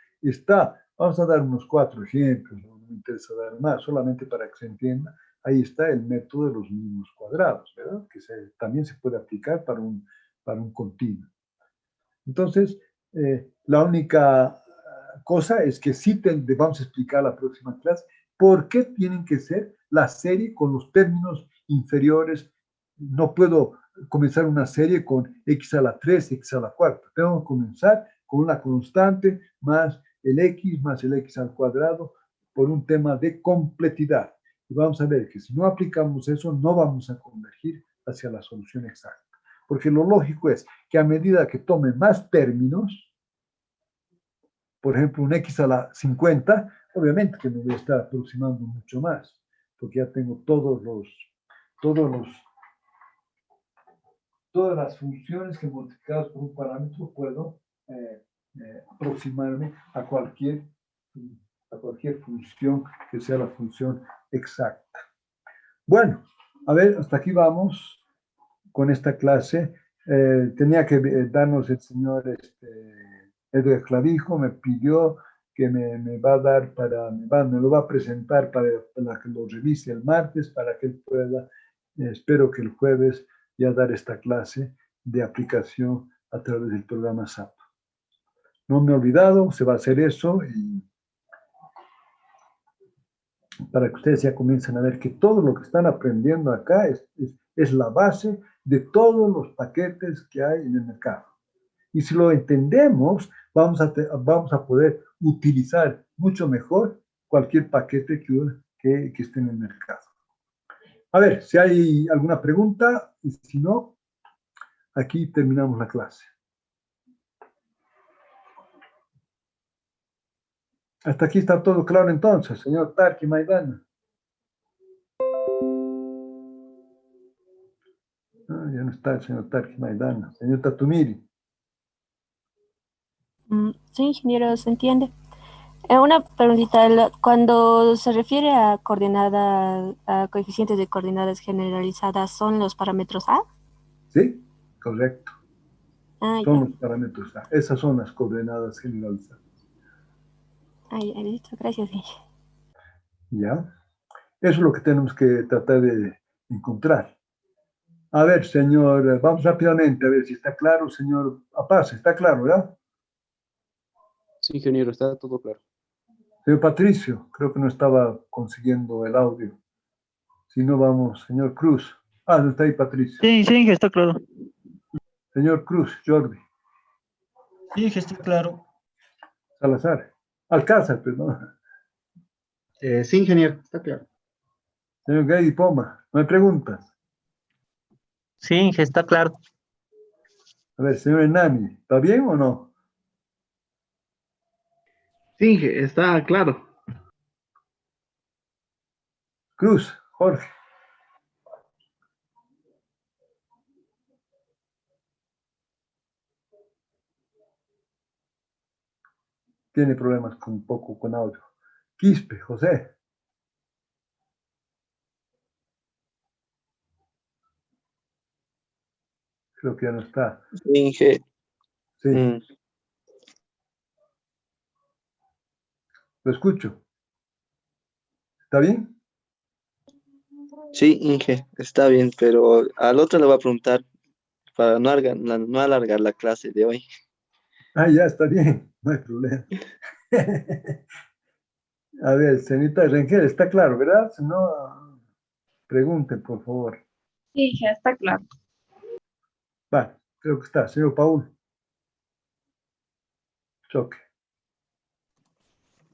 vamos a dar unos 4 ejemplos, no me interesa dar más, solamente para que se entienda. Ahí está el método de los mínimos cuadrados, ¿verdad? Que también se puede aplicar para un continuo. Entonces, la única cosa es que sí vamos a explicar la próxima clase por qué tienen que ser la serie con los términos inferiores. No puedo comenzar una serie con x a la 3, x a la cuarta. Tengo que comenzar con una constante más el x al cuadrado por un tema de completidad. Y vamos a ver que si no aplicamos eso, no vamos a convergir hacia la solución exacta. Porque lo lógico es que a medida que tome más términos, por ejemplo, un x a la 50, obviamente que me voy a estar aproximando mucho más, porque ya tengo todas las funciones que multiplicadas por un parámetro puedo aproximarme a cualquier función que sea la función exacta. Bueno, a ver, hasta aquí vamos con esta clase. Tenía que darnos el señor Edgar Clavijo, me pidió que me va a dar me lo va a presentar para que lo revise el martes, para que él pueda, espero que el jueves ya dar esta clase de aplicación a través del programa SAP. No me he olvidado, se va a hacer eso y para que ustedes ya comiencen a ver que todo lo que están aprendiendo acá es la base de todos los paquetes que hay en el mercado. Y si lo entendemos, vamos a poder utilizar mucho mejor cualquier paquete que esté en el mercado. A ver, si hay alguna pregunta, y si no, aquí terminamos la clase. Hasta aquí está todo claro entonces, señor Tarki Maidana. Ya no está el señor Tarki Maidana. Señor Tatumiri. Sí, ingeniero, se entiende. Una preguntita, cuando se refiere a coeficientes de coordenadas generalizadas, ¿son los parámetros A? Sí, correcto. Son Ya. los parámetros A. Esas son las coordenadas generalizadas. Listo, gracias. ¿Ya? Eso es lo que tenemos que tratar de encontrar. A ver, señor, vamos rápidamente a ver si está claro, señor Apaz, ¿está claro, verdad? Sí, ingeniero, está todo claro. Señor Patricio, creo que no estaba consiguiendo el audio. Si no, vamos, señor Cruz. Ah, no está ahí Patricio. Sí, sí, Inge, está claro. Señor Cruz, Jordi, Sí, Inge, está claro. Salazar. Alcázar, perdón. Sí, ingeniero, está claro. Señor Gay Poma, no hay preguntas. Sí, Inge, está claro. A ver, señor Enani, ¿está bien o no? Sí, Inge, está claro. Cruz, Jorge. Tiene problemas con un poco con audio. Quispe, José. Creo que ya no está. Inge. Sí, lo escucho. ¿Está bien? Sí, Inge, está bien, pero al otro le voy a preguntar para no alargar la clase de hoy. Ah, ya está bien, no hay problema. A ver, señorita Rengel, está claro, ¿verdad? Si no, pregunten, por favor. Sí, ya está claro. Va, creo que está. Señor Paul. Choque.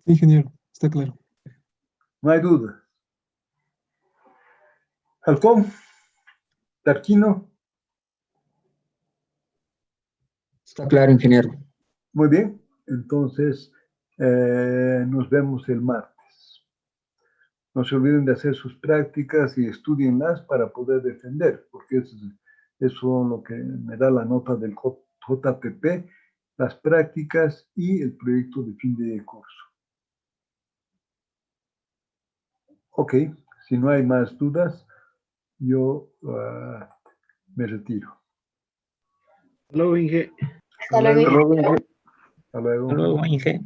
Ingeniero, está claro. No hay duda. Halcón. Tarquino. Está claro, ingeniero. Muy bien. Entonces, nos vemos el martes. No se olviden de hacer sus prácticas y estudienlas para poder defender, porque eso es lo que me da la nota del JPP, las prácticas y el proyecto de fin de curso. Ok, si no hay más dudas, yo me retiro. Hasta luego, Inge. Hasta luego. Hasta luego. Hasta luego, Inge.